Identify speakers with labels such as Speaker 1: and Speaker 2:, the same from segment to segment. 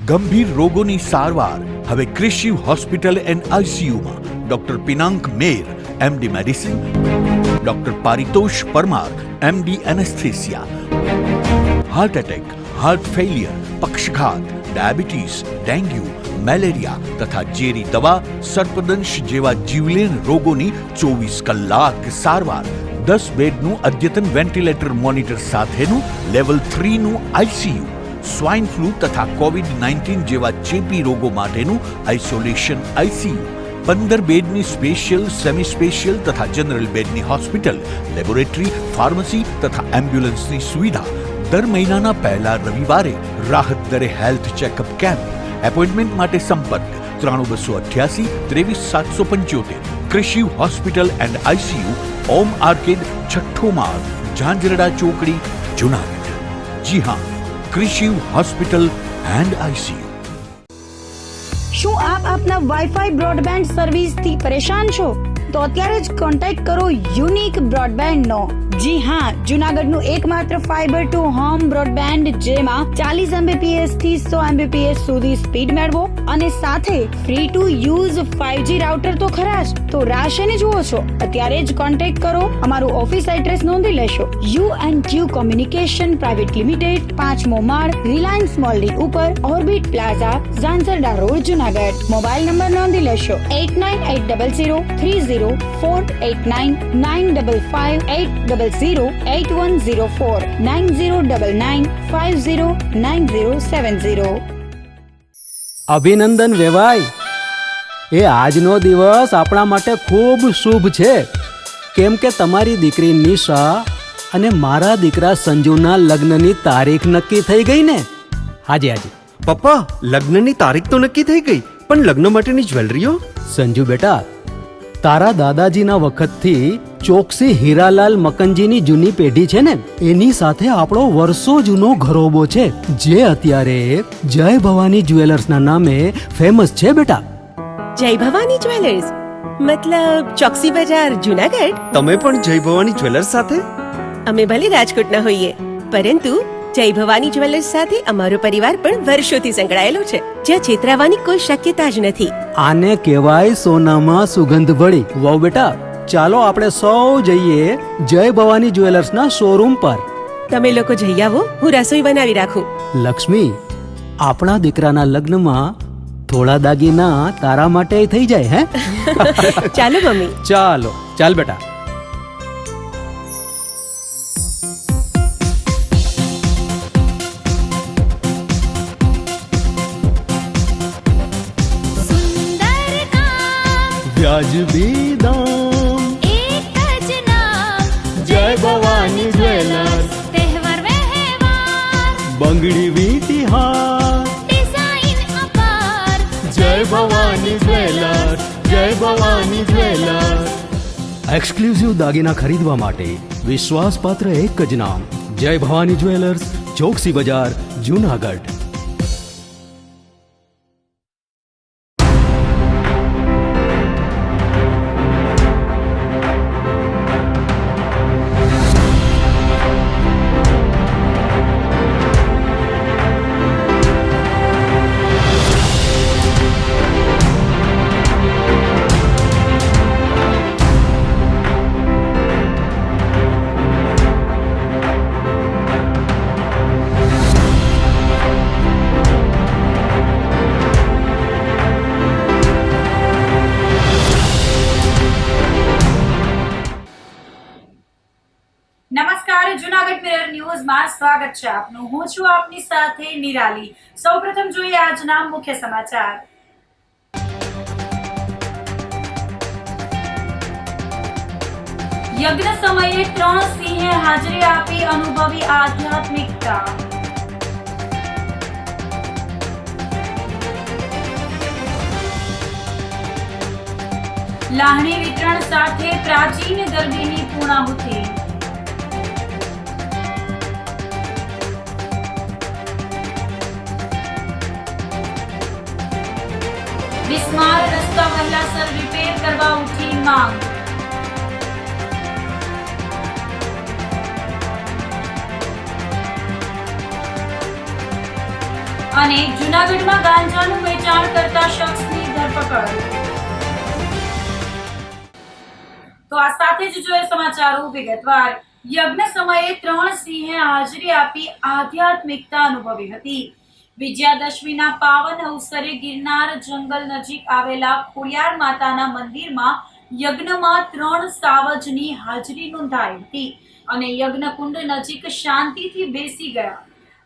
Speaker 1: ગંભીર રોગોની સારવાર હવે ક્રિશિવ હોસ્પિટલ એન્ડ આઈસીયુમાં doctor Pinank Mer MD medicine, doctor Paritosh Parmar MD anaesthesia, heart attack, heart failure, પક્ષઘાત, ડાયાબિટીસ, ડેન્ગ્યુ, મેલેરિયા તથા ઝેરી દવા, સર્પદંશ જેવા જીવલેણ રોગોની 24 કલાક સારવાર, 10 બેડનું અદ્યતન વેન્ટિલેટર મોનિટર સાથેનું લેવલ 3નું આઈસીયુ, સ્વાઇન ફ્લૂ તથા કોવિડ-19 જેવા ચેપી રોગો માટેનું આઇસોલેશન આઈસીયુ, 15 બેડની સ્પેશિયલ, સેમી સ્પેશિયલ તથા જનરલ બેડની હોસ્પિટલ, લેબોરેટરી, ફાર્મસી તથા એમ્બ્યુલન્સની સુવિધા, દર મહિનાના પહેલા રવિવારે રાહત દરે હેલ્થ ચેકઅપ કેમ્પ. એપોઇન્ટમેન્ટ માટે સંપર્ક 9288 23775. Krishiv hospital and ICU, Om arcade, છઠ્ઠો માળ, ઝાંઝરડા ચોકડી, જુનાગઢ. જી હા, ક્રિશિવ હોસ્પિટલ એન્ડ આઈસીયુ.
Speaker 2: શું આપ આપના વાઈફાઈ બ્રોડબેન્ડ સર્વિસથી પરેશાન છો? તો અત્યારે જ કોન્ટેક્ટ કરો યુનિક બ્રોડબેન્ડ નો. જી હા, જુનાગઢનું એકમાત્ર ફાઈબર ટુ હોમ બ્રોડબેન્ડ, જેમાં 40 Mbps થી 100 Mbps સુધી સ્પીડ મેળવો અને સાથે free to use 5G router તો ખરા જ. તો રાહ શેની જુઓ છો? અત્યારે જ કોન્ટેક્ટ કરો. અમારું ઓફિસ એડ્રેસ નોંધી લેશો. U&Q કોમ્યુનિકેશન પ્રાઇવેટ લિમિટેડ, 5મો માળ, રિલાયન્સ મોલની ઉપર, orbit plaza, Zanzarda road, Junagadh. Mobile number નોંધી લેશો 89800304899558008104 9099509070.
Speaker 3: અભિનંદન વેવાય. એ આજનો દિવસ આપણા માટે ખૂબ શુભ છે, કેમ કે તમારી દીકરી નિશા અને મારા દીકરા સંજુના લગ્નની તારીખ નક્કી થઈ ગઈ ને. હાજી હાજી
Speaker 4: પપ્પા, લગ્નની તારીખ તો નક્કી થઈ ગઈ, પણ લગ્ન માટેની જ્વેલરીઓ?
Speaker 3: સંજુ બેટા, તારા દાદાજીના વખતથી ચોકસી હીરાલાલ મકનજીની જૂની પેઢી છે ને, એની સાથે આપણો વર્ષો જૂનો ઘરોબો છે, જે અત્યારે જય ભવાની જ્વેલર્સના નામે ફેમસ છે બેટા.
Speaker 5: જય ભવાની જ્વેલર્સ મતલબ ચોકસી બજાર, જુનાગઢ?
Speaker 4: તમે પણ જય ભવાની જ્વેલર્સ સાથે?
Speaker 5: અમે ભલે રાજકોટના હોઈએ, પરંતુ જય ભવાની જ્વેલર્સ સાથે અમારો પરિવાર પણ વર્ષોથી સંકળાયેલો છે, જ્યાં છેતરાવાની કોઈ શક્યતા જ નથી.
Speaker 3: આને કહેવાય સોનામાં સુગંધ ભળી. વાવ બેટા, ચાલો આપણે સૌ જઈએ જય ભવાની જ્વેલર્સના શોરૂમ પર.
Speaker 5: તમે લોકો જઈ આવો, હું રસોઈ બનાવી રાખું.
Speaker 3: લક્ષ્મી, આપણા દીકરાના લગ્નમાં થોડા દાગીના તારા માટે થઈ જાય. હે
Speaker 5: ચાલો મમ્મી.
Speaker 3: ચાલો ચાલ બેટા. વ્યાજબી દામ,
Speaker 6: એક જ નામ,
Speaker 3: જય ભવાની જ્વેલર્સ.
Speaker 6: તહેવાર વ્યવહાર,
Speaker 3: બંગડી વીંટી હાર,
Speaker 6: ડિઝાઇન અપાર,
Speaker 3: જય ભવાની જ્વેલર્સ, જય ભવાની જ્વેલર્સ. એક્સક્લુઝિવ દાગીના ખરીદવા માટે વિશ્વાસપાત્ર એક જ નામ, જય ભવાની જ્વેલર્સ, ચોકસી બજાર, જુનાગઢ.
Speaker 7: નમસ્કાર, જુનાગઢ મિરર ન્યૂઝમાં સ્વાગત છે આપનું. હું છું આપની સાથે નિરાલી. સૌપ્રથમ જોઈએ આજના મુખ્ય સમાચાર. યજ્ઞ સમયે 3 સિંહે હાજરી આપી અનુભવી આધ્યાત્મિકતા. લાહણી વિતરણ સાથે પ્રાચીન ગરબીની પૂર્ણાહુતિ. બિસ્માર રસ્તા વહેલાસર રિપેર કરવા ઉઠી માંગ. અને જૂનાગઢમાં ગાંજાનું વેચાણ કરતા શખ્સની ધરપકડ. તો આ સાથે જ જોઈએ સમાચારો વિગતવાર. યજ્ઞ સમયે 3 સિંહે હાજરી આપી આધ્યાત્મિકતા અનુભવી હતી. વિજયાદશમીના પાવન અવસરે ગિરનાર જંગલ નજીક આવેલા ખોડિયાર માતાના મંદિરમાં યજ્ઞમાં 3 સાવજની હાજરી નોંધાઈ હતી અને યજ્ઞકુંડ નજીક શાંતિથી બેસી ગયા.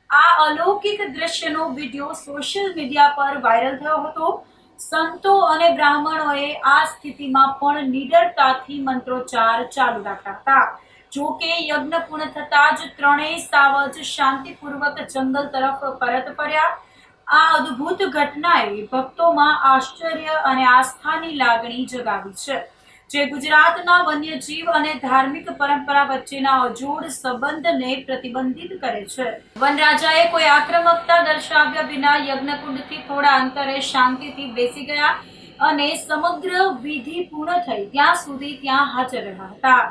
Speaker 7: આ અલૌકિક દ્રશ્યનો વિડીયો સોશિયલ મીડિયા પર વાયરલ થયો હતો. સંતો અને બ્રાહ્મણોએ આ સ્થિતિમાં પણ નિડરતાથી મંત્રોચ્ચાર ચાલુ રાખ્યા હતા. જો કે યજ્ઞ પૂર્ણ થતાં જ 3 સાવજ શાંતિપૂર્વક જંગલ તરફ પરત ફર્યા. આ અદ્ભુત ઘટનાએ ભક્તોમાં આશ્ચર્ય અને આસ્થાની લાગણી જગાવી છે, જે ગુજરાતના વન્યજીવ અને ધાર્મિક પરંપરા વચ્ચેના અજોડ સંબંધને પ્રતિબંધિત કરે છે. વનરાજાએ કોઈ આક્રમકતા દર્શાવ્યા વિના યજ્ઞકુંડથી થોડા અંતરે શાંતિથી બેસી ગયા અને સમગ્ર વિધિ પૂર્ણ થઈ ત્યાં સુધી ત્યાં હાજર રહ્યા હતા.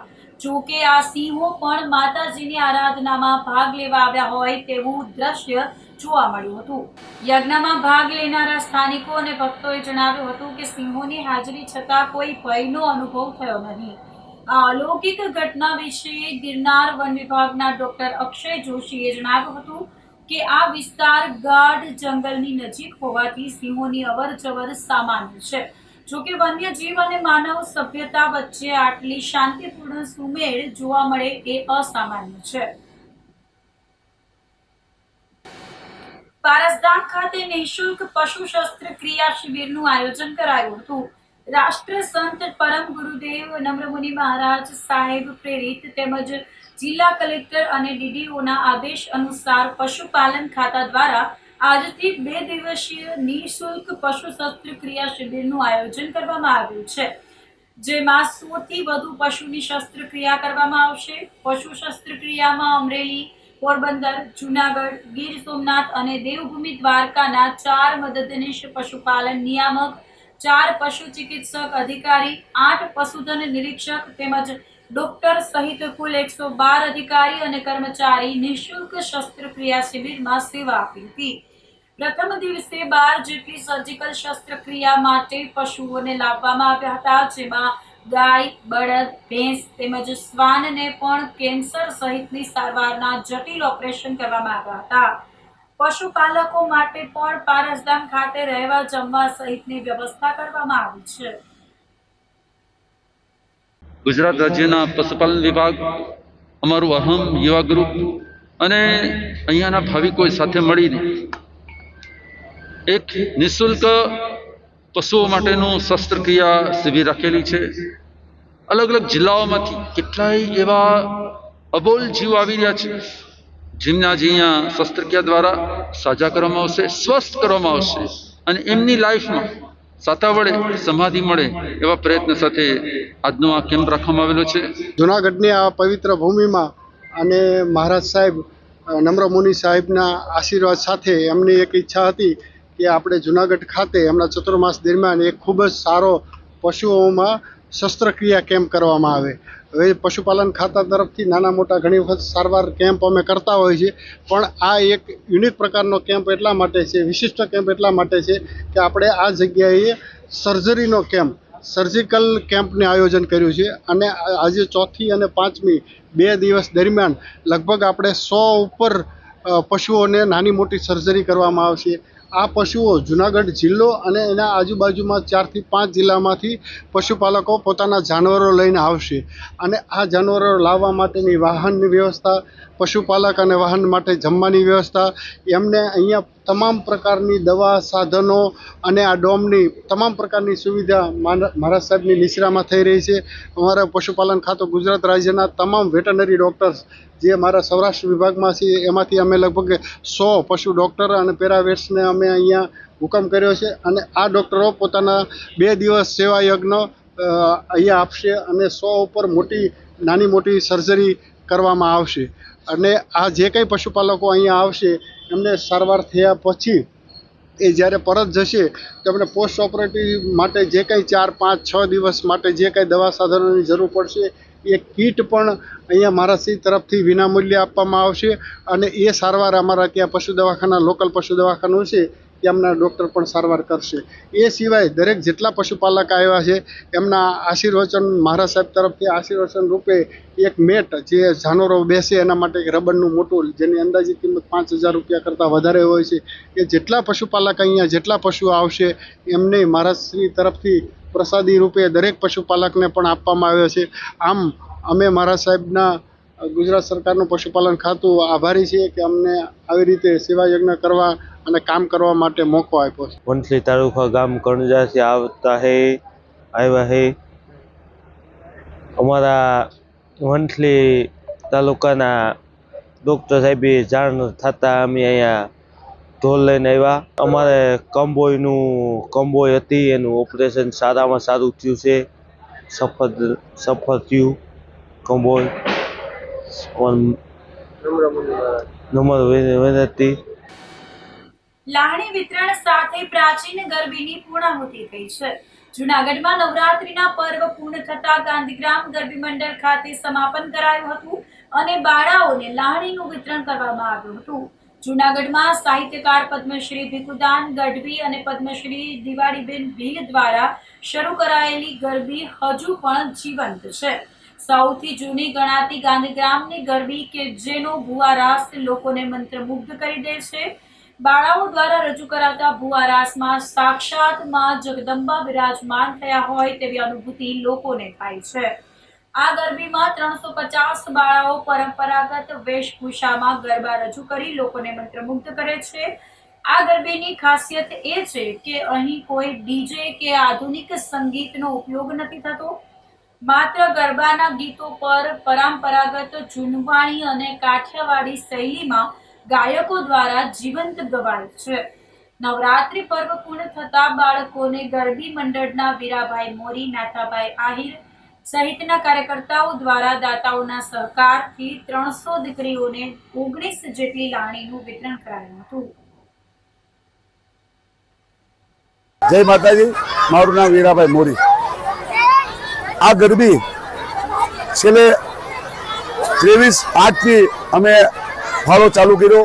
Speaker 7: જો કે આ સિંહો પણ માતાજીની આરાધનામાં ભાગ લેવા આવ્યા હોય તેવું દ્રશ્ય જોવા મળ્યું હતું. યજ્ઞમાં ભાગ લેનારા સ્થાનિકો અને ભક્તોએ જણાવ્યું હતું કે સિંહોની હાજરી છતાં કોઈ ભયનો અનુભવ થયો નહીં. આ અલૌકિક ઘટના વિશે ગિરનાર વન વિભાગના ડોક્ટર અક્ષય જોશીએ જણાવ્યું હતું કે આ વિસ્તાર ગાઢ જંગલની નજીક હોવાથી સિંહોની અવરજવર સામાન્ય છે. જો કે વન્યજીવ અને માનવ સભ્યતા વચ્ચે આટલી શાંતિપૂર્ણ સુમેળ જોવા મળે એ અસામાન્ય છે. પારસગામ ખાતે નિઃશુલ્ક પશુ શસ્ત્રક્રિયા શિબિરનું આયોજન કરાયું હતું. રાષ્ટ્ર સંત પરમ ગુરુદેવ નમ્રમુનિ મહારાજ સાહેબ પ્રેરિત તેમજ જિલ્લા કલેક્ટર અને ડીડીઓના આદેશ અનુસાર પશુપાલન ખાતા દ્વારા આજથી 2 દિવસીય નિઃશુલ્ક પશુ શસ્ત્રક્રિયા શિબિરનું આયોજન કરવામાં આવ્યું છે, જેમાં 100 થી વધુ પશુની શસ્ત્રક્રિયા કરવામાં આવશે. પશુ શસ્ત્રક્રિયામાં અમરેલી, પોરબંદર, જૂનાગઢ, ગીર સોમનાથ અને દેવભૂમિ દ્વારકાના 4 મદદનીશ પશુપાલન નિયામક, 4 પશુ ચિકિત્સક અધિકારી, 8 પશુધન નિરીક્ષક તેમજ ડોક્ટર સહિત કુલ 112 અધિકારી અને કર્મચારી નિઃશુલ્ક શસ્ત્રક્રિયા શિબિરમાં સેવા આપી હતી. પ્રથમ દિવસે 12 જેટલી સર્જિકલ શસ્ત્રક્રિયા માટે પશુઓને લાવવામાં આવ્યા હતા, જેમાં ગાય, બળદ, ભેંસ તેમજ શ્વાનને પણ કેન્સર સહિતની સારવારના જટિલ ઓપરેશન કરવામાં આવ્યા હતા. પશુપાલકો માટે પણ પારસગામ ખાતે રહેવા જમવા સહિતની વ્યવસ્થા કરવામાં આવી છે.
Speaker 8: ગુજરાત રાજ્યના પશુપાલન વિભાગ, અમારું અહમ યુવા ગ્રુપ અને અહીંયાના ભાવિકો સાથે મળીને એક નિઃશુલ્ક પશુઓ માટેનું શસ્ત્રક્રિયા શિબિર રાખેલી છે. અલગ અલગ જિલ્લાઓમાંથી કેટલાય એવા અબોલ જીવ આવી રહ્યા છે, જેમને આજે અહીંયા શસ્ત્રક્રિયા દ્વારા સાજા કરવામાં આવશે, સ્વસ્થ કરવામાં આવશે અને એમની લાઈફમાં સાતા વડે સમાધિ મળે એવા પ્રયત્ન સાથે આજનો આ કેમ્પ રાખવામાં આવેલો છે.
Speaker 9: જૂનાગઢની આ પવિત્ર ભૂમિમાં અને મહારાજ સાહેબ નમ્ર મુનિ સાહેબના આશીર્વાદ સાથે એમની એક ઈચ્છા હતી કે આપણે જૂનાગઢ ખાતે એમના ચતુર્માસ દરમિયાન એક ખૂબ જ સારો પશુઓમાં શસ્ત્રક્રિયા કેમ્પ કરવામાં આવે. હવે પશુપાલન ખાતા તરફથી નાના મોટા ઘણી વખત સારવાર કેમ્પ અમે કરતા હોય છે, પણ આ એક યુનિક પ્રકારનો કેમ્પ એટલા માટે છે, વિશિષ્ટ કેમ્પ એટલા માટે છે કે આપણે આ જગ્યાએ સર્જરીનો કેમ્પ, સર્જિકલ કેમ્પને આયોજન કર્યું છે અને આજે 4મી અને 5મી 2 દિવસ દરમિયાન લગભગ આપણે 100 ઉપર પશુઓને નાની મોટી સર્જરી કરવામાં આવશે. આ પશુઓ જૂનાગઢ જિલ્લો અને એના આજુબાજુમાં 4 થી 5 જિલ્લામાંથી પશુપાલકો પોતાના જાનવરો લઈને આવશે અને આ જાનવરો લાવવા માટેની વાહનની વ્યવસ્થા, પશુપાલક અને વાહન માટે જમવાની વ્યવસ્થા, એમને અહીંયા તમામ પ્રકારની દવા, સાધનો અને આ ડોમની તમામ પ્રકારની સુવિધા મહારાજ સાહેબની નિશ્રામાં થઈ રહી છે. અમારા પશુપાલન ખાતું ગુજરાત રાજ્યના તમામ વેટરનરી ડૉક્ટર્સ જે અમારા સૌરાષ્ટ્ર વિભાગમાં છે એમાંથી અમે લગભગ 100 પશુ ડૉક્ટર અને પેરાવેટ્સને અમે અહીંયા હુકમ કર્યો છે અને આ ડૉક્ટરો પોતાના 2 દિવસ સેવા યજ્ઞ અહીંયા આપશે અને 100 ઉપર નાની મોટી સર્જરી કરવામાં આવશે. અને આ જે કંઈ પશુપાલકો અહીંયા આવશે એમને સારવાર થયા પછી એ જ્યારે પરત જશે તો એમને પોસ્ટ ઓપરેટિવ માટે જે કંઈ 4, 5, 6 દિવસ માટે જે કંઈ દવા સાધનોની જરૂર પડશે એ કીટ પણ અહીંયા મહારાજશ્રી તરફથી વિનામૂલ્યે આપવામાં આવશે અને એ સારવાર અમારા ત્યાં પશુ દવાખાના લોકલ પશુ દવાખાનું છે તેમના ડૉક્ટર પણ સારવાર કરશે. એ સિવાય દરેક જેટલા પશુપાલક આવ્યા છે એમના આશીર્વચન મહારાજ સાહેબ તરફથી આશીર્વચન રૂપે એક મેટ જે જાનવરો બેસે એના માટે એક રબરનું મોટું જેની અંદાજિત કિંમત 5,000 રૂપિયા કરતાં વધારે હોય છે એ જેટલા પશુપાલક અહીંયા જેટલા પશુઓ આવશે એમને મહારાજશ્રી તરફથી પ્રસાદી રૂપે દરેક પશુપાલકને પણ આપવામાં આવ્યો છે. આમ અમે મહારાજ સાહેબના ગુજરાત સરકારનું પશુપાલન ખાતું આભારી છીએ કે અમને આવી રીતે સેવા યજ્ઞ કરવા અને કામ કરવા માટે મોકો આપ્યો છે.
Speaker 10: વંથલી તાલુકા ગામ કણજાથી આવ્યા હે. અમારા વંથલી તાલુકાના ડૉક્ટર સાહેબે જાણ થતાં અમે અહીંયા ઢોલ લઈને આવ્યા. અમારે કંબોય હતી એનું ઓપરેશન સારામાં સારું થયું છે. સફળ થયું કંબોય. નંબર વિનંતી.
Speaker 7: લાહણી વિતરણ સાથે પ્રાચીન ગરબીની પૂર્ણાહુતિ થઈ છે. જૂનાગઢમાં નવરાત્રીના પર્વ પૂર્ણ થતા ગાંધીગ્રામ ગરબી મંડળ ખાતે સમાપન કરાયું હતું અને બાળાઓને લાહણીનું વિતરણ કરવામાં આવ્યું હતું. જૂનાગઢમાં સાહિત્યકાર પદ્મશ્રી ભીખુદાન ગઢવી અને પદ્મશ્રી દિવાળીબેન ભીલ દ્વારા શરૂ કરાયેલી ગરબી હજુ પણ જીવંત છે. સૌથી જૂની ગણાતી ગાંધીગ્રામની ગરબી કે જેનો ભુવા રાસ લોકોને મંત્રમુગ્ધ કરી દે છે. બાળાઓ દ્વારા રજૂ કરાતા ભુવા રાસમાં સાક્ષાત માં જગદંબા બિરાજમાન થયા હોય તેવી અનુભૂતિ લોકોને થાય છે. આ ગરબીમાં 350 બાળાઓ પરંપરાગત વેશભૂષામાં ગરબા રજૂ કરી લોકોને મંત્રમુગ્ધ કરે છે. આ ગરબીની ખાસિયત એ છે કે અહીં કોઈ ડીજે કે આધુનિક સંગીતનો ઉપયોગ નથી થતો. માત્ર ગરબાના ગીતો પર પરંપરાગત જૂનવાણી અને કાઠિયાવાડી શૈલીમાં ગાયકો દ્વારા જીવંત ગવાય છે. નવરાત્રી પર્વ પૂર્ણ થતા બાળકોને ગરબી મંડળના વીરાભાઈ મોરી, નાથાભાઈ આહિર સહિતના કાર્યકર્તાઓ દ્વારા દાતાઓના સહકારથી 300 દીકરીઓને 19 જેટલી લાણીનું વિતરણ કરાયું હતું.
Speaker 11: જય માતાજી. મારું નામ વીરાભાઈ મોરી. આ ગરબી છેલ્લે 23/8થી અમે ફાળો ચાલુ કર્યો.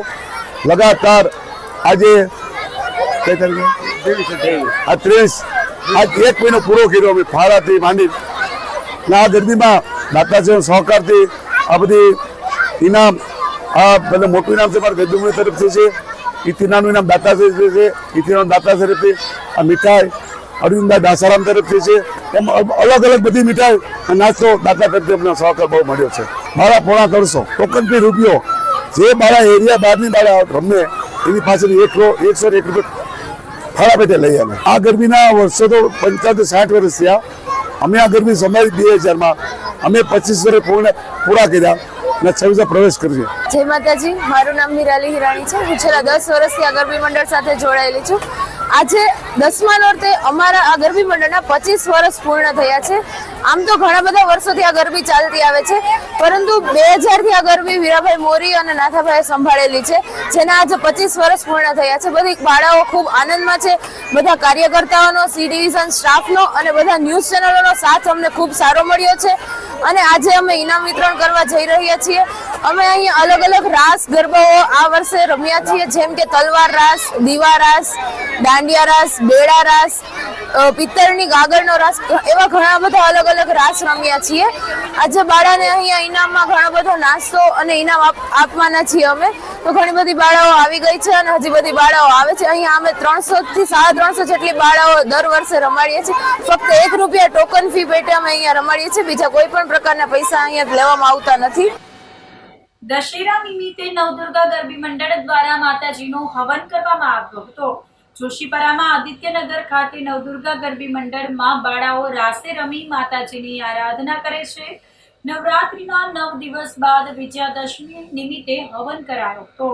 Speaker 11: લગાતાર આજે કઈ તારીખે આ 23 આજ 1 મહિનો પૂરો કર્યો અમે ફાળાથી માંડી. આ ગરબીમાં દાતાશ્રીનો સહકારથી આ બધી ઇનામ, આ બધા મોટું ઇનામ છે મારા ગરબી તરફથી છે. ઇતિનાનું ઇનામ દાતાશ્રી છે. ઇતિનામ દાતાશ્રી તરફથી આ મીઠાઈ અરવિંદા દાસારામ તરફથી છે. એમ અલગ અલગ બધી મીઠાઈ નાસ્તો દાતા તરફથી અમને સહકાર બહુ મળ્યો છે. મારા 350 ટોકન ફી રૂપિયો જે મારા એરિયા બહારની બાળા રમે એની પાછળ 101 રૂપિયા ફાળા પેટે લઈ અમે. આ ગરબીના વર્ષો તો 75-60 વર્ષ થયા. અમે આ ગરબી સંભાળી 2000માં અમે 25 વર્ષ પૂરા કર્યા અને 26 પ્રવેશ કરીએ.
Speaker 12: જય માતાજી. મારું નામ હિરાલી હિરાણી છે. હું છેલ્લા 10 વર્ષથી આ ગરબી મંડળ સાથે જોડાયેલી છું. આજે 10મા નોરતે અમારા આ ગરબી મંડળના 25 વર્ષ પૂર્ણ થયા છે. આમ તો ઘણા બધા વર્ષોથી આ ગરબી ચાલતી આવે છે, પરંતુ 2000થી આ ગરબી વીરાભાઈ મોરી અને નાથાભાઈએ સંભાળેલી છે, જેના આજે 25 વર્ષ પૂર્ણ થયા છે. બધી બાળાઓ ખૂબ આનંદમાં છે. બધા કાર્યકર્તાઓનો, સી ડિવિઝન સ્ટાફનો અને બધા ન્યૂઝ ચેનલોનો સાથ અમને ખૂબ સારો મળ્યો છે અને આજે અમે ઇનામ વિતરણ કરવા જઈ રહ્યા છીએ. અમે અહીંયા અલગ અલગ રાસ ગરબાઓ આ વર્ષે રમ્યા છીએ, જેમ કે તલવાર રાસ, દીવા રાસ, દાંડિયા રાસ, બેડા રાસ, પિત્તળની ગાગરનો રાસ, એવા ઘણા બધા અલગ અલગ રાસ રમ્યા છીએ. આજે બાળાને અહીંયા ઇનામમાં ઘણો બધો નાસ્તો અને ઇનામ આપવાના છીએ અમે. તો ઘણી બધી બાળાઓ આવી ગઈ છે અને હજી બધી બાળાઓ આવે છે. અહીંયા અમે 300 થી 350 જેટલી બાળાઓ દર વર્ષે રમાડીએ છીએ. ફક્ત 1 રૂપિયા ટોકન ફી પેટે અમે અહીંયા રમાડીએ છીએ. બીજા કોઈ પણ પ્રકારના પૈસા અહીંયા લેવામાં આવતા નથી.
Speaker 7: દશેરા નિમિત્તે નવદુર્ગા ગરબી મંડળ દ્વારા માતાજીનો હવન કરવામાં આવ્યો હતો. જોશીપરામાં આદિત્યનગર ખાતે નવદુર્ગા ગરબી મંડળમાં બાળાઓ રાસે રમી માતાજીની આરાધના કરે છે. નવરાત્રીના 9 દિવસ બાદ વિજયાદશમી નિમિત્તે હવન કરાયો હતો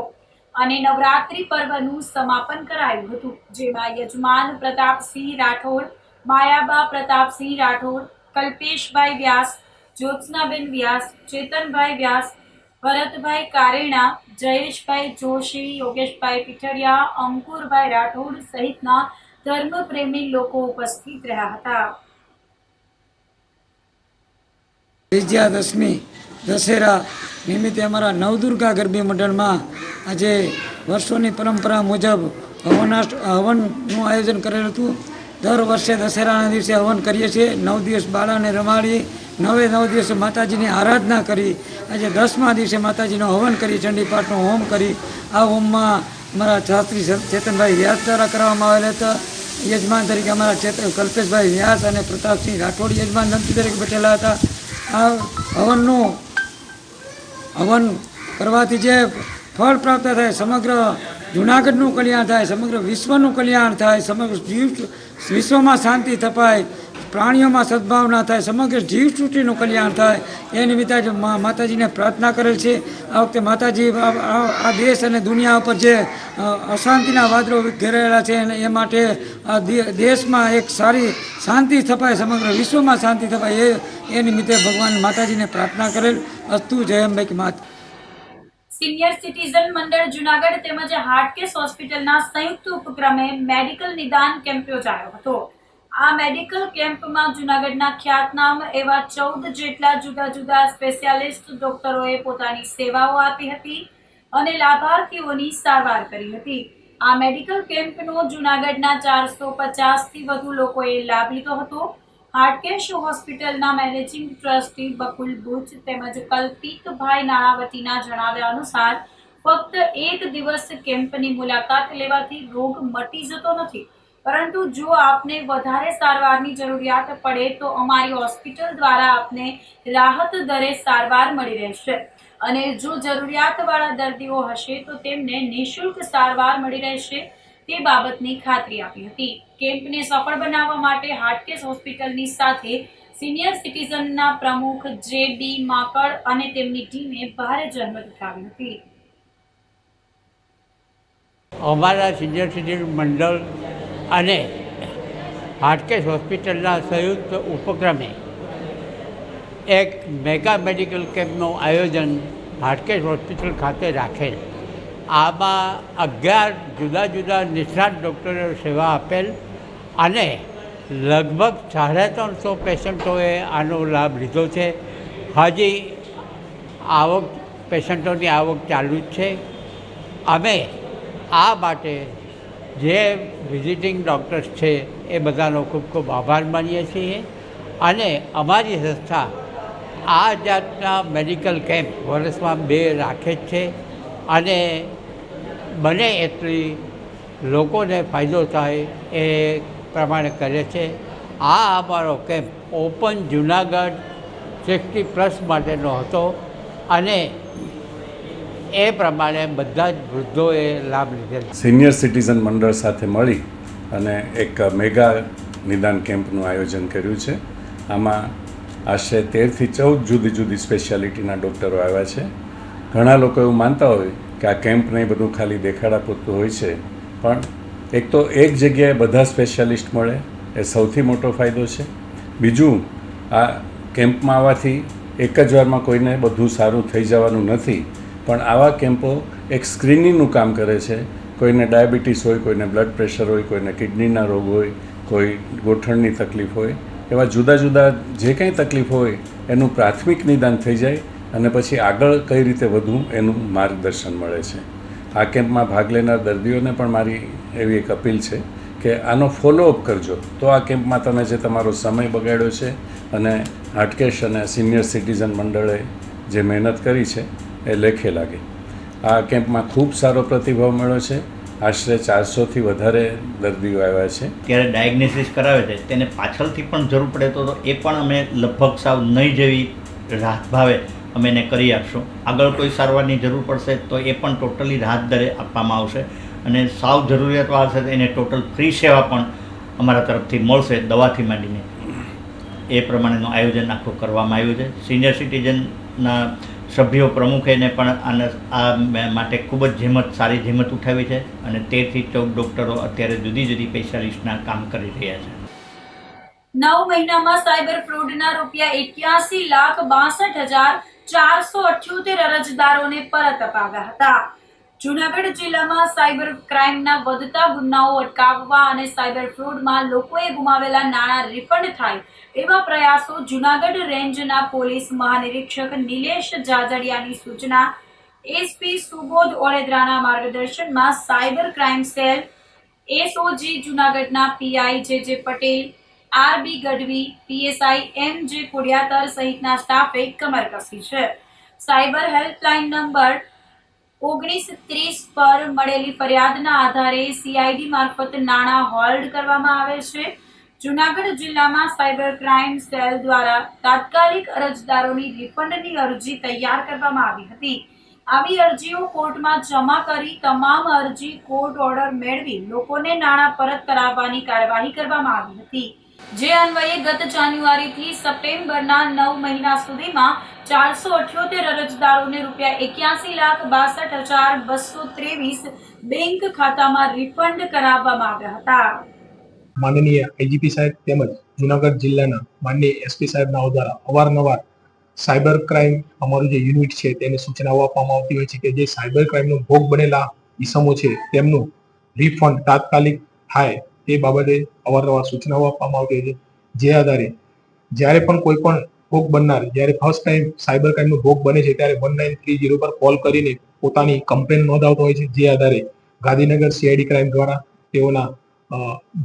Speaker 7: અને નવરાત્રી પર્વનું સમાપન કરાયું હતું, જેમાં યજમાન પ્રતાપસિંહ રાઠોડ, માયાબા પ્રતાપસિંહ રાઠોડ, કલ્પેશભાઈ વ્યાસ, જ્યોત્સનાબેન વ્યાસ, ચેતનભાઈ વ્યાસ, ભરતભાઈ કારેણા, જયેશભાઈ જોશી, યોગેશભાઈ પીઠડિયા, અંકુરભાઈ રાઠોડ સહિતના ધર્મપ્રેમી લોકો ઉપસ્થિત રહ્યા હતા.
Speaker 13: વિજયાદશમી દશેરા નિમિત્તે અમારા નવદુર્ગા ગરબી મંડળમાં આજે વર્ષોની પરંપરા મુજબ હવનનું આયોજન કરેલું હતું. દર વર્ષે દશેરાના દિવસે હવન કરીએ છીએ. 9 દિવસ બાળાને રમાડી 9 દિવસે માતાજીની આરાધના કરી આજે 10મા દિવસે માતાજીનો હવન કરી ચંડીપાઠનો હોમ કરી આ હોમમાં અમારા શાસ્ત્રી ચેતનભાઈ વ્યાસ દ્વારા કરવામાં આવેલા હતા. યજમાન તરીકે અમારા કલ્પેશભાઈ વ્યાસ અને પ્રતાપસિંહ રાઠોડ યજમાન તંત્રી તરીકે બેઠેલા હતા. આ હવન કરવાથી જે ફળ પ્રાપ્ત થાય, સમગ્ર જૂનાગઢનું કલ્યાણ થાય, સમગ્ર વિશ્વનું કલ્યાણ થાય, સમગ્ર વિશ્વમાં શાંતિ થપાય, પ્રાણીઓમાં સદભાવના થાય, સમગ્ર જીવસૃષ્ટિનું કલ્યાણ થાય એ નિમિત્તે જ માતાજીને પ્રાર્થના કરેલ છે. આ વખતે માતાજી આ દેશ અને દુનિયા ઉપર જે અશાંતિના વાદળો ઘેરાયેલા છે એ માટે આ દેશમાં એક સારી શાંતિ થપાય, સમગ્ર વિશ્વમાં શાંતિ થપાય એ નિમિત્તે ભગવાન માતાજીને પ્રાર્થના કરેલ. અસ્તુ જય અંબે માત.
Speaker 7: સિનિયર સિટીઝન મંડળ જુનાગઢ તેમજ હાર્ટકેસ હોસ્પિટલના સંયુક્ત ઉપક્રમે મેડિકલ નિદાન કેમ્પ યોજાયો હતો. આ મેડિકલ કેમ્પમાં જુનાગઢના ખ્યાતનામ એવા 14 જેટલા જુદા જુદા સ્પેશિયાલિસ્ટ ડોક્ટરોએ પોતાની સેવાઓ આપી હતી અને લાભાર્થીઓની સારવાર કરી હતી. આ મેડિકલ કેમ્પનો જુનાગઢના 450થી વધુ લોકોએ લાભ લીધો હતો. હાર્ટકેશ હોસ્પિટલના મેનેજિંગ ટ્રસ્ટી બકુલ બુચ તેમજ કલ્પિતભાઈ નાણાવતીના જણાવ્યા અનુસાર ફક્ત એક દિવસ કેમ્પની મુલાકાત લેવાથી રોગ મટી જતો નથી, પરંતુ જો આપને વધારે સારવારની જરૂરિયાત પડે તો અમારી હોસ્પિટલ દ્વારા આપને રાહત દરે સારવાર મળી રહેશે અને જો જરૂરિયાતવાળા દર્દીઓ હશે તો તેમને નિઃશુલ્ક સારવાર મળી રહેશે તે બાબતની ખાતરી આપી હતી. કેમ્પને સફળ બનાવવા માટે હાર્ટકેસ હોસ્પિટલની સાથે સિનિયર સિટીઝનના પ્રમુખ જે.ડી. માકડ અને તેમની ટીમે ભારે જહેમત ઉઠાવી હતી.
Speaker 14: અમારા સિનિયર સિટીઝન મંડળ અને હાર્ટકેસ હોસ્પિટલના સંયુક્ત ઉપક્રમે એક મેગા મેડિકલ કેમ્પનું આયોજન હાર્ટકેસ હોસ્પિટલ ખાતે રાખેલ. આમાં 11 જુદા જુદા નિષ્ણાત ડૉક્ટરોએ સેવા આપેલ અને લગભગ 350 પેશન્ટોએ આનો લાભ લીધો છે. હજી પેશન્ટોની આવક ચાલુ જ છે. અમે આ માટે જે વિઝિટિંગ ડૉક્ટર્સ છે એ બધાનો ખૂબ ખૂબ આભાર માનીએ છીએ અને અમારી સંસ્થા આ જાતના મેડિકલ કેમ્પ વર્ષમાં 2 રાખે જ છે અને બને એટલી લોકોને ફાયદો થાય એ પ્રમાણે કરે છે. આ અમારો કેમ્પ ઓપન જુનાગઢ 60+ માટેનો હતો અને એ પ્રમાણે બધા જ વૃદ્ધોએ લાભ લીધેલ.
Speaker 15: સિનિયર સિટીઝન મંડળ સાથે મળી અને એક મેગા નિદાન કેમ્પનું આયોજન કર્યું છે. આમાં આશરે 13થી 14 જુદી જુદી સ્પેશિયાલિટીના ડૉક્ટરો આવ્યા છે. ઘણા લોકો એવું માનતા હોય કે આ કેમ્પ નહીં, બધું ખાલી દેખાડા પૂરતું હોય છે, પણ એક તો એક જગ્યાએ બધા સ્પેશિયાલિસ્ટ મળે એ સૌથી મોટો ફાયદો છે. બીજું, આ કેમ્પમાં આવવાથી એક જ વારમાં કોઈને બધું સારું થઈ જવાનું નથી, પણ આવા કેમ્પો એક સ્ક્રીનિંગનું કામ કરે છે. કોઈને ડાયાબિટીસ હોય, કોઈને બ્લડ પ્રેશર હોય, કોઈને કિડનીના રોગ હોય, કોઈ ગોઠણની તકલીફ હોય, એવા જુદા જુદા જે કંઈ તકલીફ હોય એનું પ્રાથમિક નિદાન થઈ જાય અને પછી આગળ કઈ રીતે વધવું એનું માર્ગદર્શન મળે છે. આ કેમ્પમાં ભાગ લેનાર દર્દીઓને પણ મારી એવી એક અપીલ છે કે આનો ફોલોઅપ કરજો, તો આ કેમ્પમાં તમે જે તમારો સમય બગાડ્યો છે અને હાર્ટકેશ અને સિનિયર સિટીઝન મંડળે જે મહેનત કરી છે એ લેખે લાગે. આ કેમ્પમાં ખૂબ સારો પ્રતિભાવ મળ્યો છે. આશરે 400થી વધારે દર્દીઓ આવ્યા છે.
Speaker 16: ત્યારે ડાયગ્નોસિસ કરાવે છે તેને પાછળથી પણ જરૂર પડે તો એ પણ અમે લગભગ સાવ નહીં જેવી રાહત ભાવે અમે એને કરી આપશું. આગળ કોઈ સારવારની જરૂર પડશે તો એ પણ ટોટલી રાહત દરે આપવામાં આવશે અને સાવ જરૂરિયાતવાળા છે એને ટોટલ ફ્રી સેવા પણ અમારા તરફથી મળશે, દવાથી માંડીને. એ પ્રમાણેનું આયોજન આખું કરવામાં આવ્યું છે. સિનિયર સિટીઝનના સભ્યો પ્રમુખેને પણ આ માટે ખૂબ જ સારી જહેમત ઉઠાવી છે અને 13થી 14 ડૉક્ટરો અત્યારે જુદી જુદી સ્પેશિયાલિસ્ટના કામ કરી રહ્યા છે.
Speaker 7: 9 મહિનામાં સાયબર ફ્રોડના ₹81,62,478 અરજદારોને પરત અપાવ્યા હતા. જૂનાગઢ જિલ્લામાં સાયબર ક્રાઇમના વધતા ગુનાઓ અટકાવવા અને સાયબર ફ્રોડમાં લોકોએ ગુમાવેલા નાણાં રિફંડ થાય એવા પ્રયાસો જૂનાગઢ રેન્જના પોલીસ મહાનિરીક્ષક નિલેશ જાજડિયાની સૂચના એસપી સુબોધ ઓળેદરાના માર્ગદર્શનમાં સાયબર ક્રાઇમ સેલ એસઓજી જૂનાગઢના PI J Patel, RB Gadhvi, PSI M J. Kodiyatar સહિતના સ્ટાફે કમર કસી છે. સાયબર હેલ્પલાઇન નંબર 1930 પર મળેલી ફરિયાદના આધારે સીઆઈડી મારફત નાણાં હોલ્ડ કરવામાં આવે છે. જૂનાગઢ જિલ્લામાં સાયબર ક્રાઇમ સેલ દ્વારા તાત્કાલિક અરજદારોની રિફંડની અરજી તૈયાર કરવામાં આવી હતી. આવી અરજીઓ કોર્ટમાં જમા કરી તમામ અરજી કોર્ટ ઓર્ડર મેળવી લોકોને નાણાં પરત કરાવવાની કાર્યવાહી કરવામાં આવી હતી. જે અન્વયે ગત જાન્યુઆરીથી સપ્ટેમ્બરના 9 મહિના સુધીમાં 478 અરજદારોને ₹81,62,223 બેંક ખાતામાં રિફંડ કરાવવામાં આવ્યા હતા.
Speaker 17: માનનીય આઈજીપી સાહેબ તેમજ જૂનાગઢ જિલ્લાના માનનીય એસપી સાહેબના દ્વારા અવારનવાર સાયબર ક્રાઇમ અમારું જે યુનિટ છે તેને સૂચનાઓ આપવામાં આવતી હોય છે કે જે સાયબર ક્રાઇમનો ભોગ બનેલા ઇસમો છે તેમનું રિફંડ તાત્કાલિક થાય તે બાબતે અવારનવાર સૂચનાઓ આપવામાં આવતી હોય છે. જે આધારે જ્યારે પણ કોઈ પણ ભોગ બનનાર જ્યારે ફર્સ્ટ ટાઈમ સાયબર ક્રાઇમનો ભોગ બને છે ત્યારે 1930 પર કોલ કરીને પોતાની કમ્પ્લેન નોંધાવતો હોય છે. જે આધારે ગાંધીનગર સીઆઈડી ક્રાઇમ દ્વારા તેઓના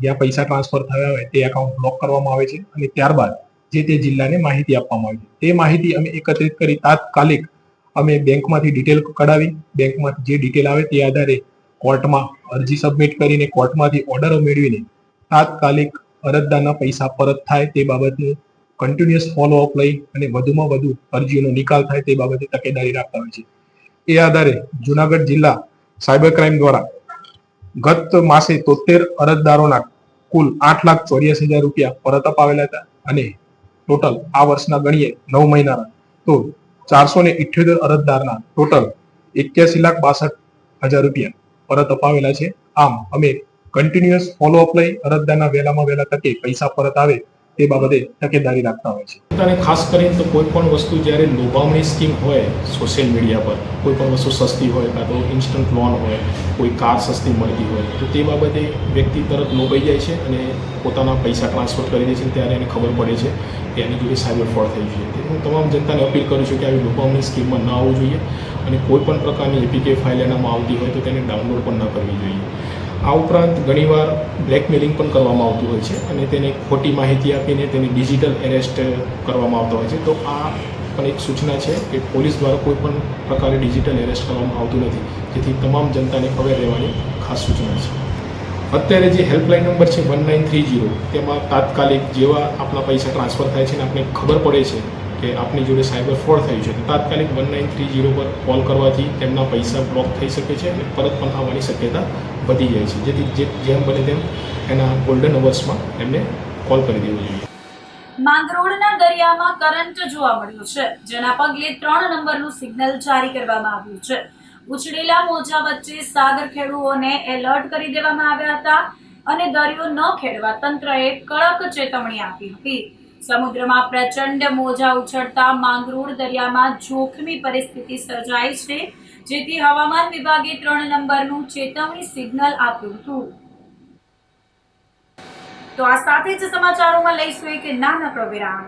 Speaker 17: જ્યાં પૈસા ટ્રાન્સફર થયા હોય તે એકાઉન્ટ બ્લોક કરવામાં આવે છે અને ત્યારબાદ જે તે જિલ્લાને માહિતી આપવામાં આવે છે. તે માહિતી અમે એકત્રિત કરી તાત્કાલિક અમે બેંકમાંથી ડિટેલ કઢાવી બેંકમાંથી જે ડિટેલ આવે તે આધારે કોર્ટમાં અરજી સબમિટ કરીને કોર્ટમાંથી ઓર્ડરો મેળવીને તાત્કાલિક અરજદારના પૈસા પરત થાય તે બાબતનું કન્ટિન્યુઅસ ફોલોઅપ લઈ અને વધુમાં વધુ અરજીઓનો નિકાલ થાય તે બાબતે તકેદારી રાખતા હોય છે. એ આધારે જૂનાગઢ જિલ્લા સાયબર ક્રાઇમ દ્વારા ગત માસે 73 અરજદારોના કુલ ₹8,84,000 પરત અપાવેલા હતા અને ટોટલ આ વર્ષના ગણીએ 9 મહિનાના તો 478 અરજદારના ટોટલ ₹81,62,000 પરત અપાવેલા છે. આમ અમે કન્ટિન્યુઅસ ફોલોઅપ લઈ અરજદારના વહેલામાં વહેલા તકે પૈસા પરત આવે તે બાબતે તકેદારી રાખતા હોય છે.
Speaker 18: અને ખાસ કરીને તો કોઈ પણ વસ્તુ જ્યારે લોભામણી સ્કીમ હોય સોશિયલ મીડિયા પર કોઈ પણ વસ્તુ સસ્તી હોય કાં તો ઇન્સ્ટન્ટ લોન હોય કોઈ કાર સસ્તી મળતી હોય તો તે બાબતે વ્યક્તિ તરત લોભાઈ જાય છે અને પોતાના પૈસા ટ્રાન્સફર કરી દે છે ત્યારે એને ખબર પડે છે કે એની જોડે સાયબર ફ્રોડ થઈ છે. તેથી હું તમામ જનતાને અપીલ કરું છું કે આવી લોભામણી સ્કીમમાં ન આવવું જોઈએ અને કોઈ પણ પ્રકારની એપીકે ફાઇલ એનામાં આવતી હોય તો તેને ડાઉનલોડ પણ ન કરવી જોઈએ. આ ઉપરાંત ઘણીવાર બ્લેકમેલિંગ પણ કરવામાં આવતું હોય છે અને તેને ખોટી માહિતી આપીને તેને ડિજિટલ એરેસ્ટ કરવામાં આવતો હોય છે. તો આ પણ એક સૂચના છે કે પોલીસ દ્વારા કોઈ પણ પ્રકારે ડિજિટલ એરેસ્ટ કરવામાં આવતું નથી, જેથી તમામ જનતાને અવેર રહેવાની ખાસ સૂચના છે. અત્યારે જે હેલ્પલાઇન નંબર છે 1930 તેમાં તાત્કાલિક જેવા આપણા પૈસા ટ્રાન્સફર થાય છે અને આપણે ખબર પડે છે કે આપની જોડે સાયબર ફ્રોડ થયું છે તો તાત્કાલિક 1930 પર કોલ કરવાથી તેમના પૈસા બ્લોક થઈ શકે છે અને પરત પણ આવવાની શક્યતા વધી જાય છે. જેથી જેમ બને તેમ એના ગોલ્ડન અવર્સમાં એમને કોલ કરી દેવો જોઈએ.
Speaker 7: માંગરોળના દરિયામાં કરંટ જોવા મળ્યો છે, જેના પગલે 3 નંબરનું સિગ્નલ જારી કરવામાં આવ્યું છે. ઉછળેલા મોજા વચ્ચે સાગર ખેડૂઓને એલર્ટ કરી દેવામાં આવ્યા હતા અને દરિયો ન ખેડવા તંત્રએ કડક ચેતવણી આપી હતી. સમુદ્રમાં પ્રચંડ મોજા ઉછળતા માંગરોળ દરિયામાં જોખમી પરિસ્થિતિ સર્જાઈ છે, જેથી હવામાન વિભાગે 3 નંબરનું ચેતવણી સિગ્નલ આપ્યું હતું. તો આ સાથે જ સમાચારોમાં લઈશું એક નાનકડો વિરામ.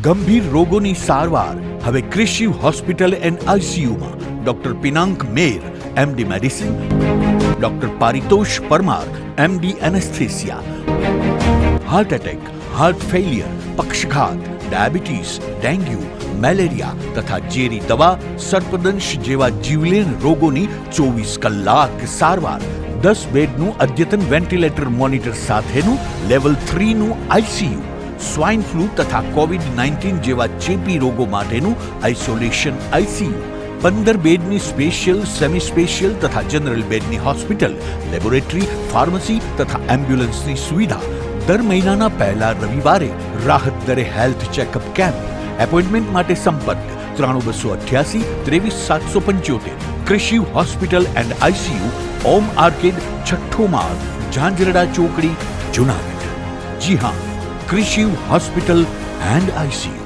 Speaker 1: ગંભીર રોગોની સારવાર હવે કૃષિ હોસ્પિટલ એન્ડ આઈસીયુમાં doctor Pinank Mer MD medicine, doctor Paritosh Parmar MD anaesthesia, heart attack, heart failure, પક્ષઘાત, ડાયાબિટીસ, ડેન્ગ્યુ, મેલેરિયા તથા ઝેરી દવા, સર્પદંશ જેવા જીવલેણ રોગોની 24 કલાક સારવાર, 10 બેડનું અદ્યતન વેન્ટિલેટર મોનિટર સાથેનું લેવલ 3નું આઈસીયુ, સ્વાઇન ફ્લૂ તથા કોવિડ-19 જેવા ચેપી રોગો માટેનું આઇસોલેશન આઈસીયુ, 15 બેડની સ્પેશિયલ, સેમી સ્પેશિયલ તથા જનરલ બેડની હોસ્પિટલ, લેબોરેટરી, ફાર્મસી તથા એમ્બ્યુલન્સની સુવિધા, દર મહિનાના પહેલા રવિવારે રાહત દરે હેલ્થ ચેકઅપ કેમ્પ, એપોઇન્ટમેન્ટ માટે સંપર્ક 9288 23775. કૃષિ hospital and ICU, Om arcade, છઠ્ઠો માળ, ઝાંઝરડા ચોકડી, જુનાગઢ. જી હા, કૃષિ હોસ્પિટલ એન્ડ આઈસીયુ.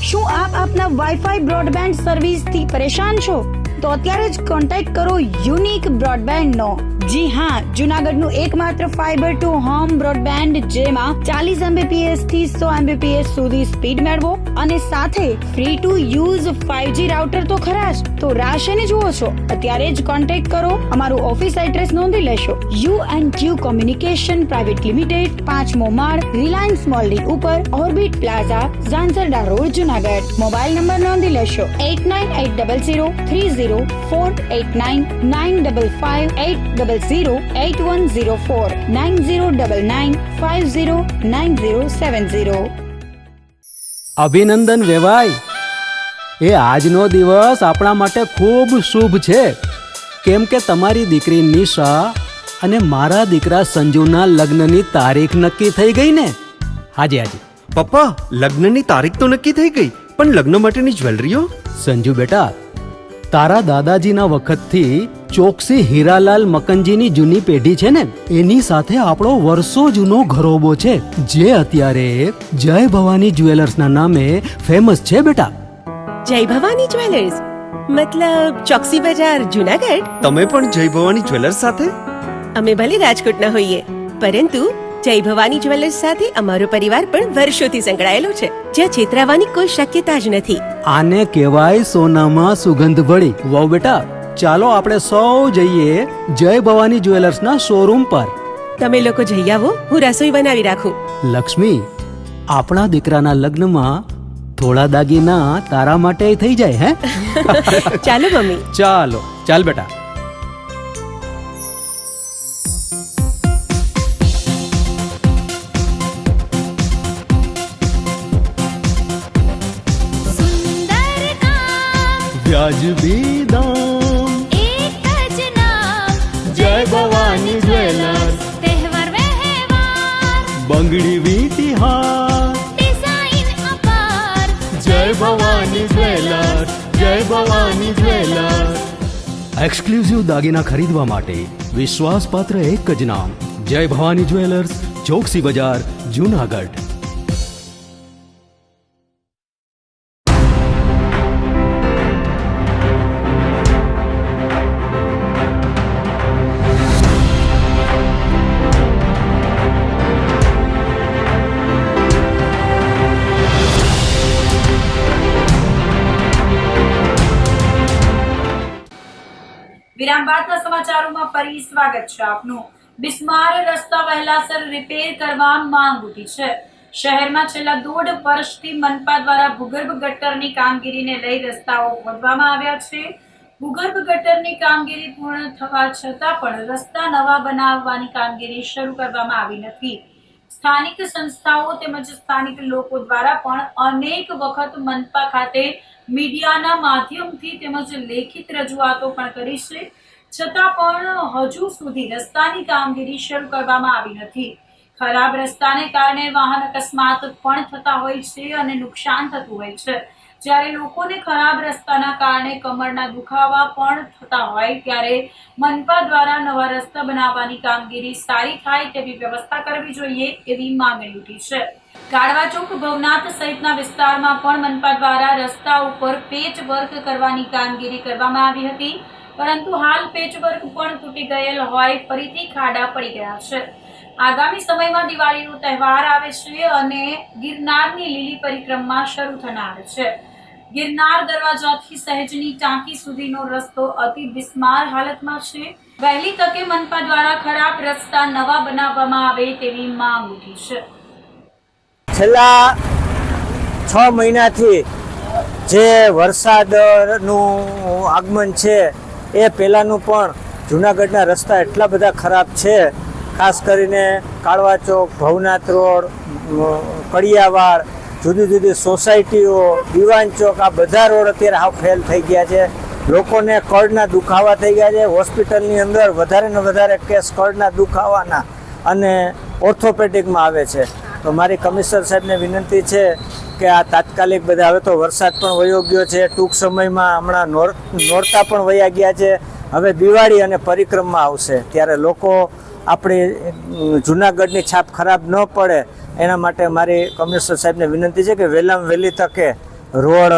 Speaker 2: શું આપ આપના વાઈફાઈ બ્રોડબેન્ડ સર્વિસથી પરેશાન છો? તો અત્યારે જ કોન્ટેક્ટ કરો યુનિક બ્રોડબેન્ડ નો. જી હા, જુનાગઢનું એકમાત્ર ફાઈબર ટુ હોમ બ્રોડબેન્ડ જેમાં 40 Mbps થી 100 Mbps સુધી સ્પીડ મેળવો અને સાથે free to use 5G router તો ખરા જ. તો રાહ શેની જુઓ છો? અત્યારે જ કોન્ટેક્ટ કરો. અમારું ઓફિસ એડ્રેસ નોંધી લેશો. U&Q કોમ્યુનિકેશન પ્રાઇવેટ લિમિટેડ, 5મો માળ, રિલાયન્સ મોલની ઉપર, orbit plaza, Zanzarda road, Junagadh. Mobile number નોંધી લેશો 89803048995580808104 9099509070.
Speaker 3: અભિનંદન વેવાય. એ આજનો દિવસ આપણા માટે ખૂબ શુભ છે, કેમ કે તમારી દીકરી નિશા અને મારા દીકરા સંજુના લગ્નની તારીખ નક્કી થઈ ગઈ ને. હાજી હાજી
Speaker 4: પપ્પા, લગ્નની તારીખ તો નક્કી થઈ ગઈ, પણ લગ્ન માટેની જ્વેલરીઓ?
Speaker 3: સંજુ બેટા, તારા દાદાજીના વખતથી ચોકસી હીરાલાલ મકનજીની જૂની પેઢી છે ને, એની સાથે આપણો વર્ષો જૂનો ઘરોબો છે, જે અત્યારે જય ભવાની જ્વેલર્સના નામે ફેમસ છે બેટા.
Speaker 5: જય ભવાની જ્વેલર્સ મતલબ ચોકસી બજાર, જુનાગઢ?
Speaker 4: તમે પણ જય ભવાની જ્વેલર્સ સાથે?
Speaker 5: અમે ભલે રાજકોટના હોઈએ, પરંતુ જય ભવાની જ્વેલર્સ સાથે અમારો પરિવાર પણ વર્ષોથી સંકળાયેલો છે, જ્યાં છેતરાવાની કોઈ શક્યતા જ નથી.
Speaker 3: આને કહેવાય સોનામાં સુગંધ ભળી. વહુ બેટા, ચાલો આપણે સૌ જઈએ જય ભવાની જ્વેલર્સના શોરૂમ પર.
Speaker 5: તમે લોકો જઈ આવો, હું રસોઈ બનાવી રાખું.
Speaker 3: લક્ષ્મી, આપણા દીકરાના લગ્નમાં થોડા દાગીના તારા માટે થઈ જાય. હે
Speaker 5: ચાલો મમ્મી.
Speaker 3: ચાલો ચાલ બેટા. વ્યાજબી દામ,
Speaker 6: એક જ નામ,
Speaker 3: જય ભવાની જ્વેલર્સ.
Speaker 6: તહેવાર વ્યવહાર,
Speaker 3: બંગડી વીટી હાર,
Speaker 6: ડિઝાઇન અપાર,
Speaker 3: જય ભવાની જ્વેલર્સ, જય ભવાની જ્વેલર્સ. એક્સક્લુઝિવ દાગીના ખરીદવા માટે વિશ્વાસપાત્ર એક જ નામ, જય ભવાની જ્વેલર્સ, ચોકસી બજાર, જુનાગઢ.
Speaker 7: વિરામ બાદના સમાચારોમાં ફરી સ્વાગત છે આપનું. બિસ્માર રસ્તા વહેલાસર રિપેર કરવા માંગ ઉઠી છે. શહેરમાં છેલ્લા 1.5 વર્ષથી મનપા દ્વારા ભૂગર્ભ ગટરની કામગીરીને લઈ રસ્તાઓ ખોદવામાં આવ્યા છે. ભૂગર્ભ ગટરની કામગીરી પૂર્ણ થવા છતાં પણ રસ્તા નવા બનાવવાની કામગીરી શરૂ કરવામાં આવી નથી. સ્થાનિક સંસ્થાઓ તેમજ સ્થાનિક લોકો દ્વારા પણ અનેક વખત મનપા ખાતે મીડિયાના માધ્યમથી તેમજ લેખિત રજૂઆતો પણ કરી છે, છતાં પણ હજુ સુધી રસ્તાની કામગીરી શરૂ કરવામાં આવી નથી. ખરાબ રસ્તાને કારણે વાહન અકસ્માત પણ થતા હોય છે અને નુકસાન થતું હોય છે. જ્યારે લોકોને ખરાબ રસ્તાના કારણે કમરના દુખાવા પણ થતા હોય ત્યારે મનપા દ્વારા નવા રસ્તા બનાવવાની કામગીરી સારી થાય તેવી વ્યવસ્થા કરવી જોઈએ એવી માંગણી ઉઠી છે. કાળવા ચોક, ભવનાથ સહિતના વિસ્તારમાં પણ મનપા દ્વારા રસ્તા ઉપર પેચ વર્ક કરવાની કામગીરી કરવામાં આવી હતી, પરંતુ હાલ પેચ વર્ક પણ તૂટી ગયેલ હોય ફરીથી ખાડા પડી ગયા છે. આગામી સમયમાં દિવાળીનો તહેવાર આવે છે અને ગિરનારની લીલી પરિક્રમા શરૂ થનાર છે. ગિરનાર દરવાજાથી સહેજની ટાંકી સુધીનો રસ્તો અતિ બિસ્માર હાલતમાં છે. વહેલી તકે મનપા દ્વારા ખરાબ રસ્તા નવા બનાવવામાં આવે તેવી માંગ ઉઠી છે.
Speaker 19: છેલ્લા 6 મહિનાથી જે વરસાદનું આગમન છે એ પહેલાંનું પણ જૂનાગઢના રસ્તા એટલા બધા ખરાબ છે. ખાસ કરીને કાળવા ચોક, ભવનાથ રોડ, કડિયાવાડ, જુદી જુદી સોસાયટીઓ, દીવાન ચોક, આ બધા રોડ અત્યારે હાવ ફેલ થઈ ગયા છે. લોકોને કળના દુખાવા થઈ ગયા છે. હોસ્પિટલની અંદર વધારે ને વધારે કેસ કળના દુખાવાના અને ઓર્થોપેડિકમાં આવે છે. તો મારી કમિશનર સાહેબને વિનંતી છે કે આ તાત્કાલિક બધા, હવે તો વરસાદ પણ વયો ગયો છે, ટૂંક સમયમાં હમણાં નોરતા પણ વયા ગયા છે, હવે દિવાળી અને પરિક્રમા આવશે, ત્યારે લોકો આપણી જૂનાગઢની છાપ ખરાબ ન પડે એના માટે મારી કમિશનર સાહેબને વિનંતી છે કે વહેલામાં વહેલી તકે રોડ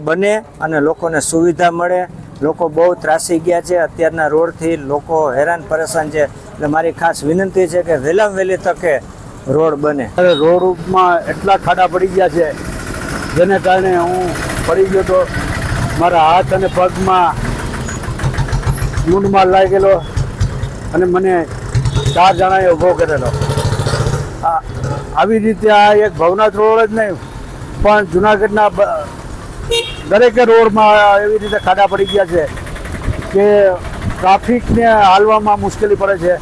Speaker 19: બને અને લોકોને સુવિધા મળે. લોકો બહુ ત્રાસી ગયા છે, અત્યારના રોડથી લોકો હેરાન પરેશાન છે, એટલે મારી ખાસ વિનંતી છે કે વહેલામાં વહેલી તકે રોડ બને.
Speaker 11: રોડમાં એટલા ખાડા પડી ગયા છે જેને કારણે હું પડી ગયો તો મારા હાથ અને પગમાં મૂંઢમાં લાગેલો અને મને 4 જણાએ ઊભો કરેલો. આવી રીતે આ એક ભવનાથ રોડ જ નહીં પણ જૂનાગઢના દરેકે રોડમાં એવી રીતે ખાડા પડી ગયા છે કે ટ્રાફિકને હાલવામાં મુશ્કેલી પડે છે.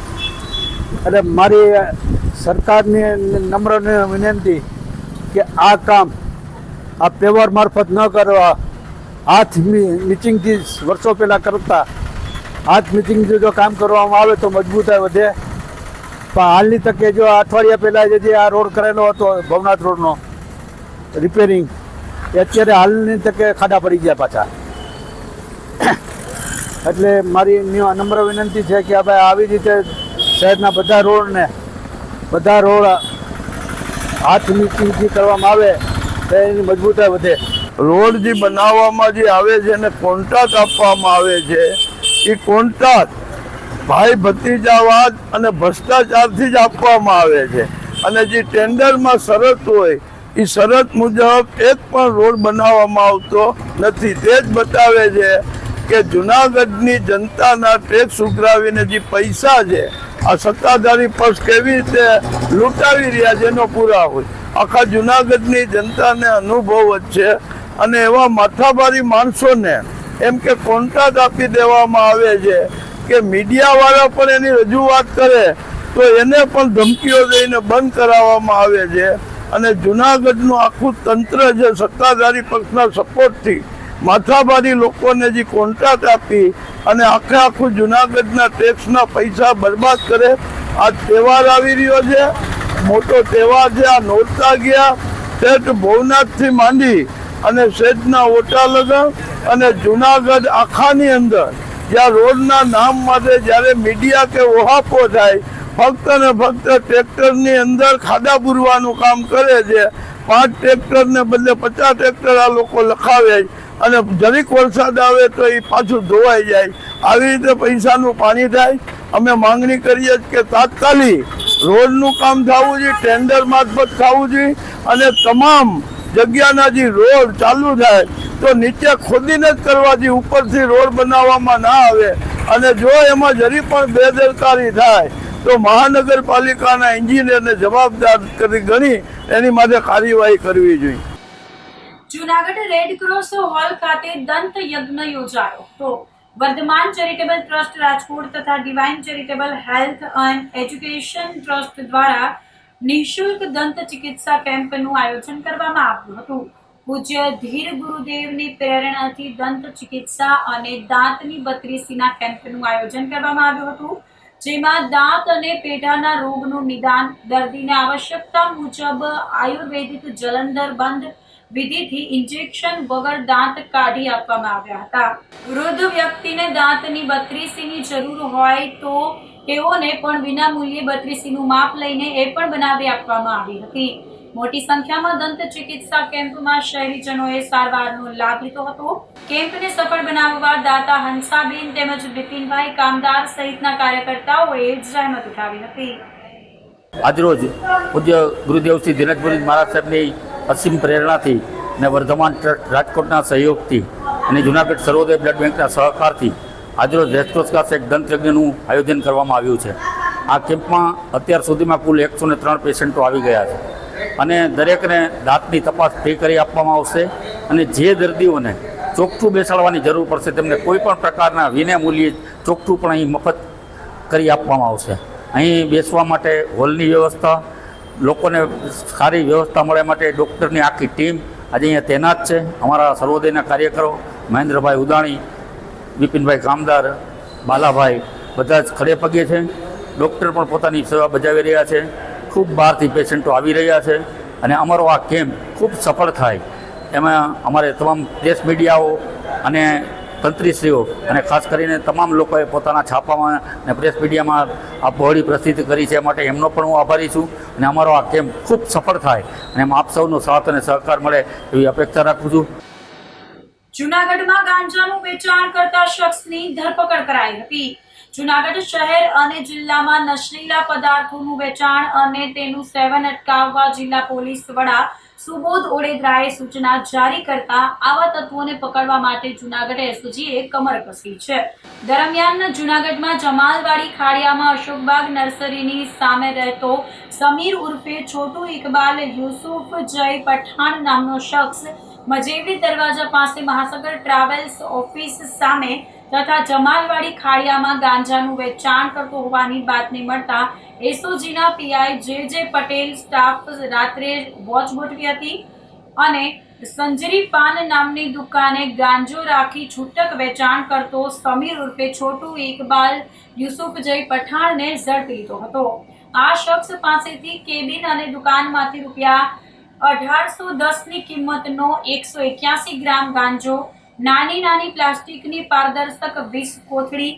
Speaker 11: એટલે મારી સરકારની નમ્ર વિનંતી કે આ કામ આ પેવર મારફત ન કરવા, હાથ મિચિંગથી વર્ષો પહેલાં કરતા હાથ મિચિંગથી જો કામ કરવામાં આવે તો મજબૂતાઈ વધે. પણ હાલની તકે જો અઠવાડિયા પહેલાં જે આ રોડ કરેલો હતો ભવનાથ રોડનો રિપેરિંગ, એ અત્યારે હાલની તકે ખાડા પડી ગયા પાછા. એટલે મારી નમ્ર વિનંતી છે કે ભાઈ આવી રીતે શહેરના બધા રોડ હાથ મિચિંગથી કરવામાં આવે તો એની મજબૂતાઈ વધે.
Speaker 20: રોડ જે બનાવવામાં જે આવે છે અને કોન્ટ્રાક્ટ આપવામાં આવે છે એ કોન્ટ્રાક્ટ ભાઈ ભત્રીજાવાદ અને ભ્રષ્ટાચારથી જ આપવામાં આવે છે અને જે ટેન્ડરમાં શરત હોય એ શરત મુજબ એક પણ રોડ બનાવવામાં આવતો નથી. તે જ બતાવે છે કે જૂનાગઢની જનતાના ટેક્સ ઉઘરાવીને જે પૈસા છે આ સત્તાધારી પક્ષ કેવી રીતે લૂંટાવી રહ્યા છે એનો પુરાવો હોય. આખા જૂનાગઢની જનતાને અનુભવ જ છે અને એવા માથાભારી માણસોને એમ કે કોન્ટ્રાક્ટ આપી દેવામાં આવે છે કે મીડિયાવાળા પણ એની રજૂઆત કરે તો એને પણ ધમકીઓ દઈને બંધ કરાવવામાં આવે છે. અને જૂનાગઢનું આખું તંત્ર જે સત્તાધારી પક્ષના સપોર્ટથી માથાભારી લોકોને જે કોન્ટ્રાક્ટ આપી અને આખું જૂનાગઢના ટેક્સના પૈસા બરબાદ કરે. આ તહેવાર આવી રહ્યો છે, મોટો તહેવાર છે. આ નોરતા ગયા શેઠ ભવનાથથી માંડી અને શેઠના ઓટા લગન અને જૂનાગઢ આખાની અંદર જ્યાં રોડના નામ માટે જ્યારે મીડિયા કે ઓહાપો થાય ફક્ત ને ફક્ત ટ્રેક્ટરની અંદર ખાડા પૂરવાનું કામ કરે છે. 5 ટ્રેક્ટરને બદલે 50 ટ્રેક્ટર આ લોકો લખાવે અને જરીક વરસાદ આવે તો એ પાછું ધોવાઈ જાય. આવી રીતે પૈસાનું પાણી થાય. અમે માંગણી કરીએ કે તાત્કાલિક રોડનું કામ થવું જોઈએ, ટેન્ડર મારફત થવું જોઈએ અને તમામ જગ્યાના જે રોડ ચાલુ થાય તો નીચે ખોદીને જ કરવા જોઈએ, ઉપરથી રોડ બનાવવામાં ના આવે. અને જો એમાં જરી પણ બેદરકારી થાય તો મહાનગરપાલિકાના એન્જિનિયરને જવાબદાર ગણી એની માટે કાર્યવાહી કરવી જોઈએ.
Speaker 7: જૂનાગઢ રેડ ક્રોસ હોલ ખાતે દંત યજ્ઞ યોજાયો તો વર્ધમાન ચેરિટેબલ ટ્રસ્ટ રાજકોટ તથા divine charitable health and education trust દ્વારા નિઃશુલ્ક દંત ચિકિત્સા કેમ્પનું આયોજન કરવામાં આવ્યું હતું. પૂજ્ય ધીર ગુરુદેવની પ્રેરણાથી દંત ચિકિત્સા અને દાંતની બત્રીસીના કેમ્પનું આયોજન કરવામાં આવ્યું હતું, જેમાં દાંત અને પેઢાના રોગનું નિદાન, દર્દીને આવશ્યકતા મુજબ આયુર્વેદિક જલંધર બંધ વિધિથી ઇન્જેક્શન વગર દાંત કાઢી આપવામાં આવ્યા હતા. વૃદ્ધ વ્યક્તિને દાંતની બત્રીસીની જરૂર હોય તો તેઓને પણ વિનામૂલ્યે બત્રીસીનું માપ લઈને એ પણ બનાવી આપવામાં આવી હતી. મોટી સંખ્યામાં દંત ચિકિત્સા કેમ્પમાં શહેરીજનોએ સારવારનો લાભ લીધો હતો. કેમ્પને સફળ બનાવવા દાતા હંસાબેન તેમજ બિપિનભાઈ કામદાર સહિતના કાર્યકર્તાઓએ જહેમત ઉઠાવી હતી.
Speaker 21: આજરોજ પૂજ્ય ગુરુદેવ શ્રી ધીરજપુરી મહારાજ સાહેબની અસીમ પ્રેરણાથી અને વર્ધમાન ટ્રસ્ટ રાજકોટના સહયોગથી અને જૂનાગઢ સર્વોદય બ્લડ બેંકના સહકારથી આજરોજ રેડક્રોસ ખાતે એક દંતયજ્ઞનું આયોજન કરવામાં આવ્યું છે. આ કેમ્પમાં અત્યાર સુધીમાં કુલ 103 પેશન્ટો આવી ગયા છે અને દરેકને દાંતની તપાસ ફ્રી કરી આપવામાં આવશે અને જે દર્દીઓને ચોકઠું બેસાડવાની જરૂર પડશે તેમને કોઈ પણ પ્રકારના વિનામૂલ્યે ચોકઠું પણ અહીં મફત કરી આપવામાં આવશે. અહીં બેસવા માટે હોલની વ્યવસ્થા, લોકોને સારી વ્યવસ્થા મળે માટે ડૉક્ટરની આખી ટીમ આજે અહીંયા તૈનાત છે. અમારા સર્વોદયના કાર્યકરો મહેન્દ્રભાઈ ઉદાણી, બિપિનભાઈ કામદાર, બાલાભાઈ બધા જ ખડે પગે છે. ડૉક્ટર પણ પોતાની સેવા બજાવી રહ્યા છે ખૂબ બહારથી પેશન્ટો આવી રહ્યા છે અને અમારો આ કેમ્પ ખૂબ સફળ થાય એમાં અમારે તમામ પ્રેસ મીડિયાઓ અને તંત્રીશ્રીઓ અને ખાસ કરીને તમામ લોકોએ પોતાના છાપામાં અને પ્રેસ મીડિયામાં આ બહોળી પ્રસિદ્ધ કરી છે, માટે એમનો પણ હું આભારી છું અને અમારો આ કેમ્પ ખૂબ સફળ થાય અને એમાં આપ સૌનો સાથ અને સહકાર મળે એવી અપેક્ષા રાખું છું.
Speaker 7: જૂનાગઢમાં ગાંજાનું વેચાણ કરતા શખ્સની ધરપકડ કરાઈ હતી. જૂનાગઢ શહેર અને જિલ્લામાં નશીલા પદાર્થોનું વેચાણ અને તેનું સેવન અટકાવવા જિલ્લા પોલીસ વડા સુબોધ ઓડેદરાએ સૂચના જારી કરતા આવા તત્વોને પકડવા માટે જૂનાગઢ એસઓજીએ કમર કસી છે. દરમિયાન જૂનાગઢમાં જમાલવાડી ખાડિયામાં અશોકબાગ નર્સરીની સામે રહેતો સમીર ઉર્ફે છોટુ ઇકબાલ યુસુફ જય પઠાણ નામનો શખ્સ મજેવડી દરવાજા પાસે મહાસાગર ટ્રાવેલ્સ ઓફિસ સામે તથા જમાલવાડી ખાડિયામાં ગાંજાનું વેચાણ કરતો હોવાની બાતમી મળતા એસઓજીના પીઆઈ જે પટેલ સ્ટાફ રાત્રે વોચ ગોઠવી હતી અને સંજરી પાન નામની દુકાને ગાંજો રાખી છૂટક વેચાણ કરતો સમીર ઉર્ફે છોટુ ઇકબાલ યુસુફજય પઠાણને ઝડપી લીધો હતો. આ શખ્સ પાસેથી કેબિન અને દુકાનમાંથી ₹1810ની કિંમતનો 181 ગ્રામ ગાંજો, નાની નાની પ્લાસ્ટિકની પારદર્શક 20 કોથળી,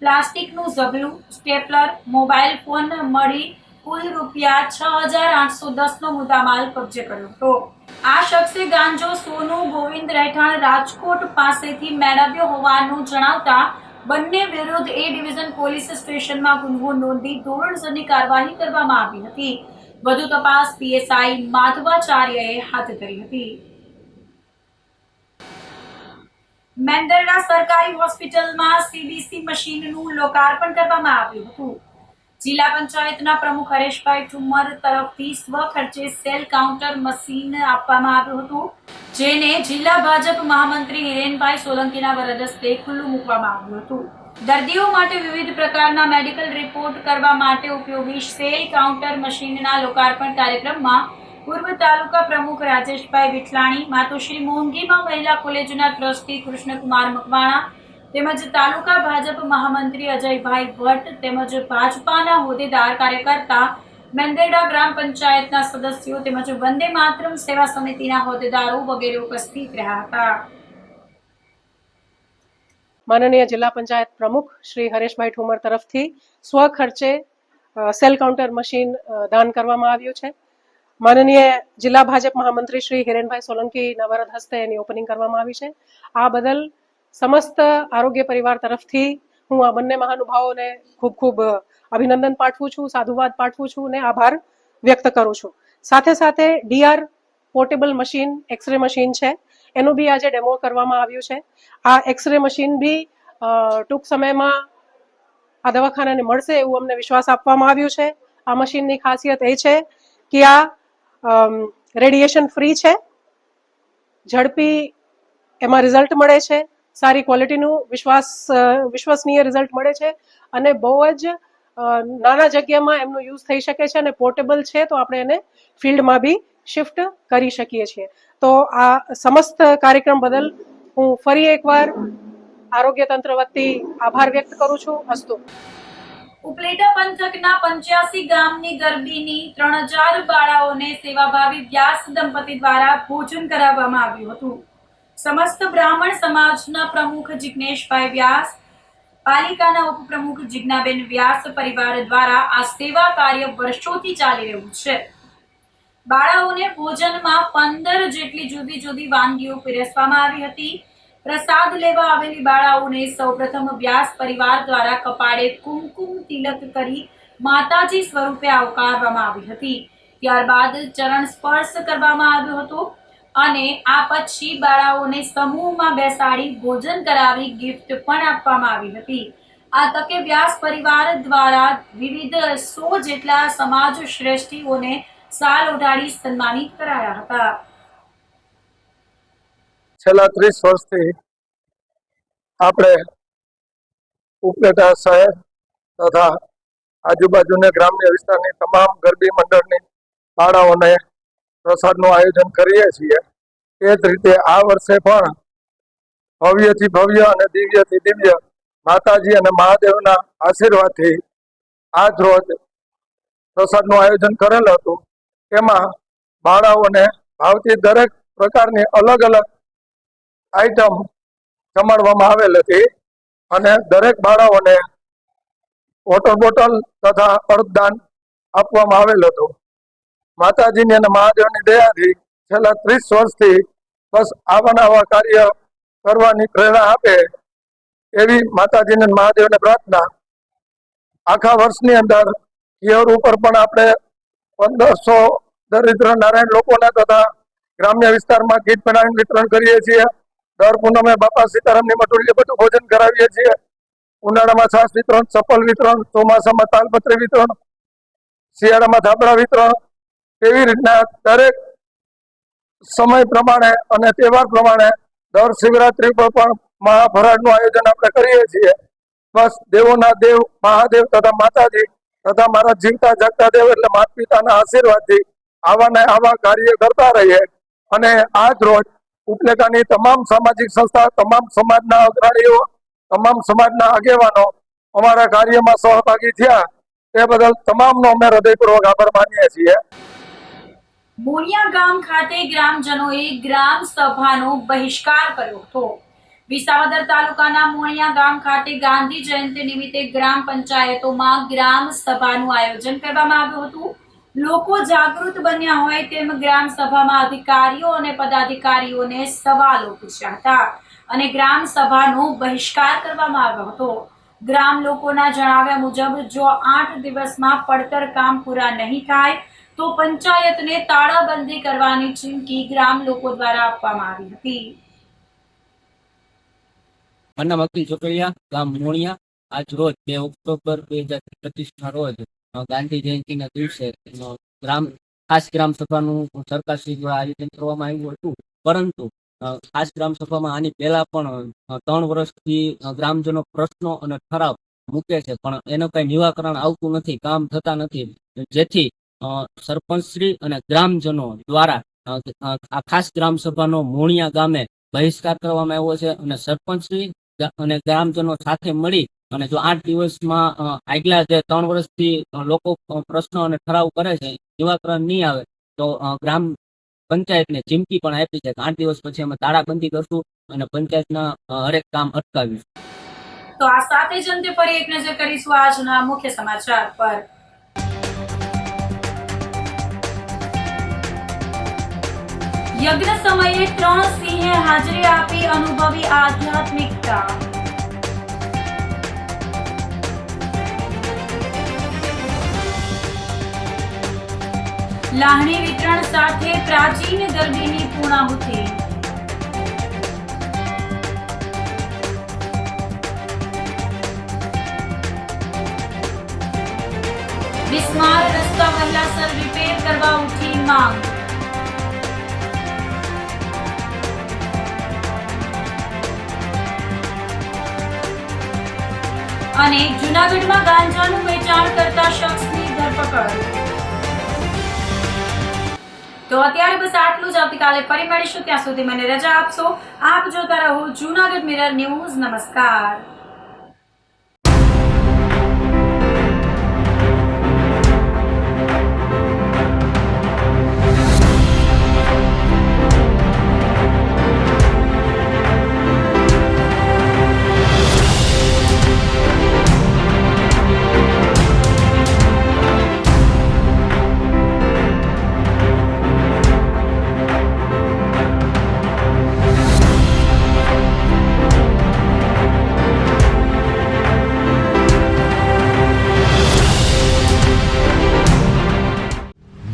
Speaker 7: પ્લાસ્ટિકનું ઝબલું, સ્ટેપલર, મોબાઈલ ફોન મળી કુલ ₹6,810નો મુદ્દામાલ કબજે કર્યો હતો. આ શખ્સે ગાંજો સોનુ ગોવિંદ રહેઠાણ રાજકોટ પાસેથી મેળવ્યો હોવાનું જણાવતા બંને વિરુદ્ધ એ ડિવિઝન પોલીસ સ્ટેશનમાં ગુન્હો નોંધી ધોરણસરની કાર્યવાહી કરવામાં આવી હતી. વધુ તપાસ પીએસઆઈ માધવાચાર્યએ હાથ ધરી હતી. મેંદરડા સરકારી હોસ્પિટલમાં સીબીસી મશીનનું લોકાર્પણ કરવામાં આવ્યું હતું. જિલ્લા પંચાયતના પ્રમુખ હરેશભાઈ ઠુમ્મર તરફથી સ્વખર્ચે સેલ કાઉન્ટર મશીન આપવામાં આવ્યું હતું, જેને જિલ્લા ભાજપ મહામંત્રી હિરેનભાઈ સોલંકીના વરદ હસ્તે ખુલ્લું મૂકવામાં આવ્યું હતું. દર્દીઓ માટે વિવિધ પ્રકારના મેડિકલ રિપોર્ટ કરવા માટે ઉપયોગી સેલ કાઉન્ટર મશીનના લોકાર્પણ કાર્યક્રમમાં પૂર્વ તાલુકા પ્રમુખ રાજેશભાઈ વિઠલાણી, માતુશ્રી મોંઘીમાં મહિલા કોલેજના ટ્રસ્ટી કૃષ્ણકુમાર મકવાણા તેમજ તાલુકા ભાજપ મહામંત્રી અજયભાઈ ભટ્ટ તેમજ ભાજપાના હોદ્દેદાર કાર્યકર્તા, મેંદરડા ગ્રામ પંચાયતના સદસ્યો તેમજ વંદે માતરમ સેવા સમિતિના હોદ્દેદારો વગેરે ઉપસ્થિત રહ્યા હતા.
Speaker 8: માનનીય જિલ્લા પંચાયત પ્રમુખ શ્રી હરેશભાઈ ઠુમર તરફથી સ્વખર્ચે સેલ કાઉન્ટર મશીન દાન કરવામાં આવ્યું છે. માનનીય જિલ્લા ભાજપ મહામંત્રી શ્રી હિરેનભાઈ સોલંકીના વરદ હસ્તે એની ઓપનિંગ કરવામાં આવી છે. આ બદલ સમસ્ત આરોગ્ય પરિવાર તરફથી હું આ બંને મહાનુભાવોને ખૂબ ખૂબ અભિનંદન પાઠવું છું, સાધુવાદ પાઠવું છું અને આભાર વ્યક્ત કરું છું. સાથે સાથે DR portable machine, x ray machine છે, એનું બી આજે ડેમો કરવામાં આવ્યું છે. આ એક્સરે મશીન બી ટૂંક સમયમાં આ દવાખાનાને મળશે એવું અમને વિશ્વાસ આપવામાં આવ્યું છે. આ મશીનની ખાસિયત એ છે કે આ રેડિયેશન ફ્રી છે, ઝડપી એમાં રિઝલ્ટ મળે છે, સારી ક્વોલિટીનું વિશ્વસનીય રિઝલ્ટ મળે છે અને બહુ જ નાના જગ્યામાં એમનો યુઝ થઈ શકે છે અને પોર્ટેબલ છે તો આપણે એને ફિલ્ડમાં બી શિફ્ટ કરી શકીએ છીએ. તો આ સમસ્ત કાર્યક્રમ બદલ હું ફરી એકવાર આરોગ્ય તંત્ર વતી આભાર વ્યક્ત કરું છું. અસ્તુ.
Speaker 7: ઉપલેટા પંથકના 85 ગામની ગરબીની 3000 બાળાઓને સેવાભાવી વ્યાસ દંપતી દ્વારા ભોજન કરાવવામાં આવ્યું હતું. સમસ્ત બ્રાહ્મણ સમાજના પ્રમુખ જિગ્નેશભાઈ વ્યાસ, પાલિકાના ઉપપ્રમુખ જિજ્ઞાબેન વ્યાસ પરિવાર દ્વારા આ સેવા કાર્ય વર્ષોથી ચાલી રહ્યું છે. બાળાઓને ભોજનમાં 15 જેટલી જુદી જુદી વાનગીઓ પીરસવામાં આવી હતી. પ્રસાદ લેવા આવેલી બાળાઓને સૌપ્રથમ વ્યાસ પરિવાર દ્વારા કપાળે કુમકુમ તિલક કરી માતાજી સ્વરૂપે આવકારવામાં આવી હતી. ત્યારબાદ ચરણ સ્પર્શ કરવામાં આવ્યો હતો અને આ પછી બાળાઓને સમૂહમાં બેસાડી ભોજન કરાવી ગિફ્ટ પણ આપવામાં આવી હતી. આ તકે વ્યાસ પરિવાર દ્વારા વિવિધ 100 જેટલા સમાજ શ્રેષ્ઠીઓને સાલ ઓઢાડી સન્માનિત કરાયા હતા.
Speaker 20: છેલ્લા 30 વર્ષથી આપણે ઉપલેટા શહેર તથા આજુબાજુના ગ્રામ્ય વિસ્તારની તમામ ગરબી મંડળની બાળાઓને પ્રસાદનું આયોજન કરીએ છીએ. એ જ રીતે આ વર્ષે પણ ભવ્યથી ભવ્ય અને દિવ્યથી દિવ્ય માતાજી અને મહાદેવના આશીર્વાદથી આજ રોજ
Speaker 9: પ્રસાદનું આયોજન કરેલ હતું. એમાં બાળાઓને ભાવતી દરેક પ્રકારની અલગ અલગ આઈટમ જમાડવામાં આવેલ હતી અને દરેક બાળાઓને વોટર બોટલ તથા અર્ધદાન આપવામાં આવેલ હતું. માતાજીની અને મહાદેવની દયાથી છેલ્લા 30 વર્ષથી બસ આવા કાર્ય કરવાની પ્રેરણા આપે એવી માતાજીને મહાદેવને પ્રાર્થના. આખા વર્ષની અંદર યર ઉપર પણ આપણે 1500 દરિદ્ર નારાયણ લોકોને તથા ગ્રામ્ય વિસ્તારમાં કીટ બનાવીને વિતરણ કરીએ છીએ. દર પૂનમે બાપા સીતારામની મટુડીએ બધું ભોજન કરાવીએ છીએ. ઉનાળામાં છાશ વિતરણ, ચપ્પલ વિતરણ, ચોમાસામાં તાલપત્રી વિતરણ, શિયાળામાં ધાબળા વિતરણ, એવી રીતના દરેક સમય પ્રમાણે અને તહેવાર પ્રમાણે દર શિવરાત્રી પર પણ મહાફરાળનું આયોજન આપણે કરીએ છીએ. બસ દેવોના દેવ મહાદેવ તથા માતાજી તથા મારા જીવતા જાગતા દેવ એટલે માતા પિતાના આશીર્વાદથી આવા કાર્ય કરતા રહીએ. અને આજ રોજ ઉપલેટાની તમામ સામાજિક સંસ્થા, તમામ સમાજના અગ્રણીઓ, તમામ સમાજના આગેવાનો અમારા કાર્યમાં સહભાગી થયા તે બદલ તમામનો અમે હૃદયપૂર્વક આભાર માનીએ છીએ.
Speaker 7: મોણિયા ગામ ખાતે ગ્રામજનોએ ગ્રામ સભાનો બહિષ્કાર કર્યો હતો. વિસાવદર તાલુકાના મોણિયા ગામ ખાતે ગાંધી જયંતિ નિમિત્તે ગ્રામ પંચાયતોમાં ગ્રામ સભાનું આયોજન કરવામાં આવ્યું હતું. લોકો જાગૃત બન્યા હોય તેમ ગ્રામ સભામાં અધિકારીઓ અને પદાધિકારીઓને સવાલો પૂછ્યા હતા અને ગ્રામ સભાનો બહિષ્કાર કરવામાં આવ્યો હતો. ગ્રામ લોકોના જણાવ્યા મુજબ જો 8 દિવસમાં પડતર કામ પૂરા નહીં થાય તો પંચાયતને તાળાબંધી કરવાની ચીમકી ગ્રામ લોકો દ્વારા આપવામાં આવી હતી.
Speaker 22: મારું નામ અકિલ ચોકડિયા, ગામ મોણિયા. આજ રોજ 2 ઓક્ટોબર 2025 રોજ ગાંધી જયંતિના દિવસે ખાસ ગ્રામ સભાનું સરકારશ્રી દ્વારા આયોજન કરવામાં આવ્યું હતું. પરંતુ ખાસ ગ્રામ સભામાં આની પહેલા પણ 3 વર્ષથી ગ્રામજનો પ્રશ્નો અને ઠરાવ મૂકે છે, પણ એનું કઈ નિરાકરણ આવતું નથી, કામ થતા નથી. જેથી સરપંચશ્રી અને ગ્રામજનો દ્વારા આ ખાસ ગ્રામ સભાનો મોણિયા ગામે બહિષ્કાર કરવામાં આવ્યો છે અને સરપંચશ્રી અને ગ્રામજનો સાથે મળી અને જો 8 દિવસમાં આગલા જે 3 વર્ષથી લોકો પ્રશ્નો અને ઠરાવ કરે છે નિરાકરણ નહીં આવે તો ગ્રામ પંચાયતને ચીમકી પણ આપી છે કે 8 દિવસ પછી અમે તાળાબંધી કરશું અને પંચાયતના હરેક કામ અટકાવીશું.
Speaker 7: તો આ સાથે જ અંતે ફરી એક નજર કરીશું આજના મુખ્ય સમાચાર પર. યજ્ઞ સમયે 3 સિંહે હાજરી આપી અનુભવી આધ્યાત્મિકતા. લાહણી વિતરણ સાથે પ્રાચીન ગરબીની પૂર્ણાહુતિ. બિસ્માર રસ્તા વહેલાસર રિપેર કરવા ઉઠી માંગ. અને જૂનાગઢમાં ગાંજાનું વેચાણ કરતા શખ્સની ધરપકડ. તો અત્યારે બસ આટલું જ. આવતીકાલે ફરી મળીશું, ત્યાં સુધી મને રજા આપશો. આપ જોતા રહો જૂનાગઢ મિરર ન્યૂઝ. નમસ્કાર.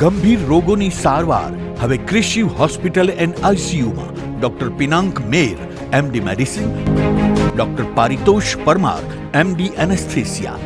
Speaker 1: ગંભીર રોગોની સારવાર હવે ક્રિશિવ હોસ્પિટલ એન્ડ આઈસીયુમાં doctor Pinank Mer MD medicine, doctor Paritosh Parmar MD anaesthesia.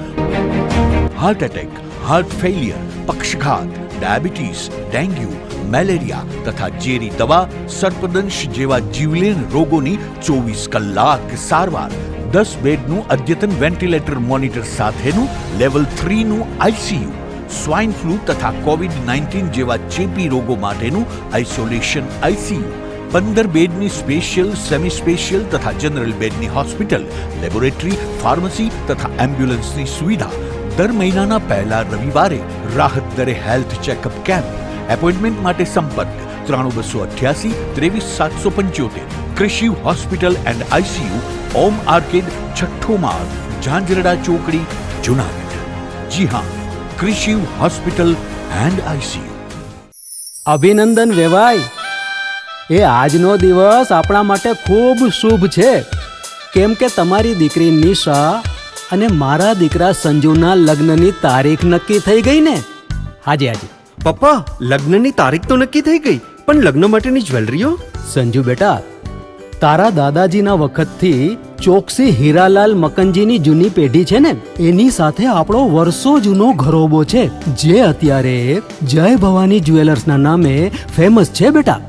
Speaker 1: Heart attack, heart failure, પક્ષઘાત, ડાયાબિટીસ, ડેન્ગ્યુ, મેલેરિયા તથા ઝેરી દવા, સર્પદંશ જેવા જીવલેણ રોગોની 24 કલાક સારવાર. 10 બેડનું અદ્યતન વેન્ટિલેટર મોનિટર સાથેનું લેવલ 3નું આઈસીયુ. સ્વાઇન ફ્લૂ તથા કોવિડ-19 જેવા ચેપી રોગો માટેનું આઇસોલેશન આઈસીયુ. 15 બેડની સ્પેશિયલ, સેમી સ્પેશિયલ તથા જનરલ બેડની હોસ્પિટલ, લેબોરેટરી, ફાર્મસી તથા એમ્બ્યુલન્સની સુવિધા. દર મહિનાના પહેલા રવિવારે રાહત દરે હેલ્થ ચેકઅપ કેમ્પ. એપોઇન્ટમેન્ટ માટે સંપર્ક 9288 23 775. કૃષિ hospital and ICU, Om arcade, છઠ્ઠો માળ, ઝાંઝરડા ચોકડી, જુનાગઢ. જી હા, કૃષિ હોસ્પિટલ એન્ડ આઈસીયુ.
Speaker 3: અભિનંદન વેવાઈ, એ આજનો દિવસ આપણા માટે ખૂબ શુભ છે, કેમ કે તમારી દીકરી નિશા અને મારા દીકરા સંજુના લગ્નની તારીખ નક્કી થઈ ગઈ ને. હાજી હાજી
Speaker 4: પપ્પા, લગ્નની તારીખ તો નક્કી થઈ ગઈ, પણ લગ્ન માટેની જ્વેલરીઓ?
Speaker 3: સંજુ બેટા, તારા દાદાજીના વખતથી ચોકસી હીરાલાલ મકનજીની જૂની પેઢી છે ને, એની સાથે આપણો વર્ષો જૂનો ઘરોબો છે, જે અત્યારે જય ભવાની જ્વેલર્સના નામે ફેમસ છે બેટા.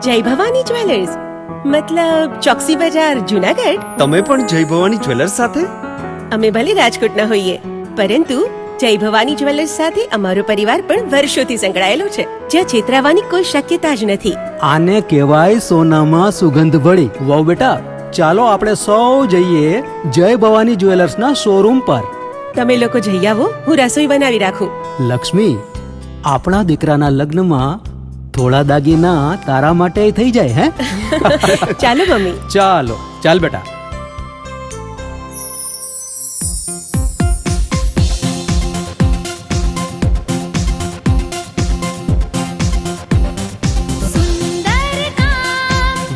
Speaker 5: જય ભવાની જ્વેલર્સ મતલબ ચોકસી બજાર, જુનાગઢ?
Speaker 4: તમે પણ જય ભવાની જ્વેલર્સ સાથે?
Speaker 5: અમે ભલે રાજકોટના હોઈએ, પરંતુ જય ભવાની જ્વેલર્સ સાથે અમારો પરિવાર પણ વર્ષોથી સંકળાયેલો છે, જ્યાં છેતરાવાની કોઈ શક્યતા જ નથી.
Speaker 3: આને કહેવાય સોનામાં સુગંધ ભળી. વાવ બેટા, ચાલો આપણે સૌ જઈએ જય ભવાની જ્વેલર્સના શોરૂમ પર.
Speaker 5: તમે લોકો જઈ આવો, હું રસોઈ બનાવી રાખું.
Speaker 3: લક્ષ્મી, આપણા દીકરાના લગ્નમાં થોડા દાગીના તારા માટે થઈ જાય. હે
Speaker 5: ચાલો મમ્મી.
Speaker 3: ચાલો ચાલ બેટા.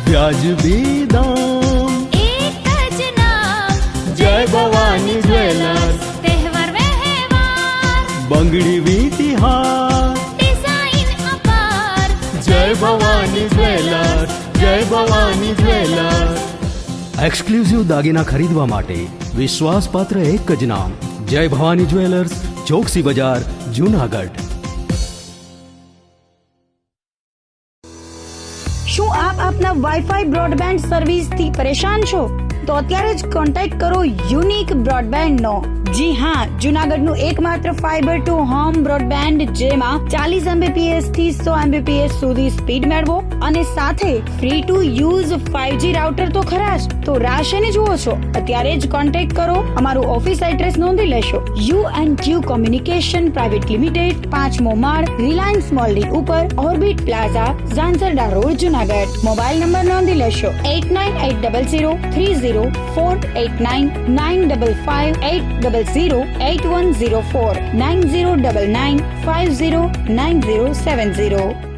Speaker 3: વ્યાજબી દામ,
Speaker 6: એક જ નામ,
Speaker 3: જય ભવાની જ્વેલર્સ.
Speaker 6: તહેવાર વ્યવહાર,
Speaker 3: બંગડી વીટી હાર,
Speaker 6: ડિઝાઇન અપાર,
Speaker 3: જય ભવાની જ્વેલર્સ, જય ભવાની જ્વેલર્સ. એક્સક્લુઝિવ દાગીના ખરીદવા માટે વિશ્વાસપાત્ર એક જ નામ, જય ભવાની જ્વેલર્સ, ચોકસી બજાર, જુનાગઢ.
Speaker 2: શું આપ આપના વાઈફાઈ બ્રોડબેન્ડ સર્વિસથી પરેશાન છો? તો અત્યારે જ કોન્ટેક્ટ કરો યુનિક બ્રોડબેન્ડ નો. જી હા, જુનાગઢનું એકમાત્ર ફાઈબર ટુ હોમ બ્રોડબેન્ડ, જેમાં 40 Mbps થી 100 Mbps સુધી સ્પીડ મેળવો અને સાથે free to use 5G router તો ખરા જ. તો રાહ શેની જુઓ છો? અત્યારે જ કોન્ટેક્ટ કરો. અમારું ઓફિસ એડ્રેસ નોંધી લેશો. U&Q કોમ્યુનિકેશન પ્રાઇવેટ લિમિટેડ, 5મો માળ, રિલાયન્સ મોલની ઉપર, orbit plaza, Zanzarda road, Junagadh. Mobile number નોંધી લેશો 898003048995580081049099509070.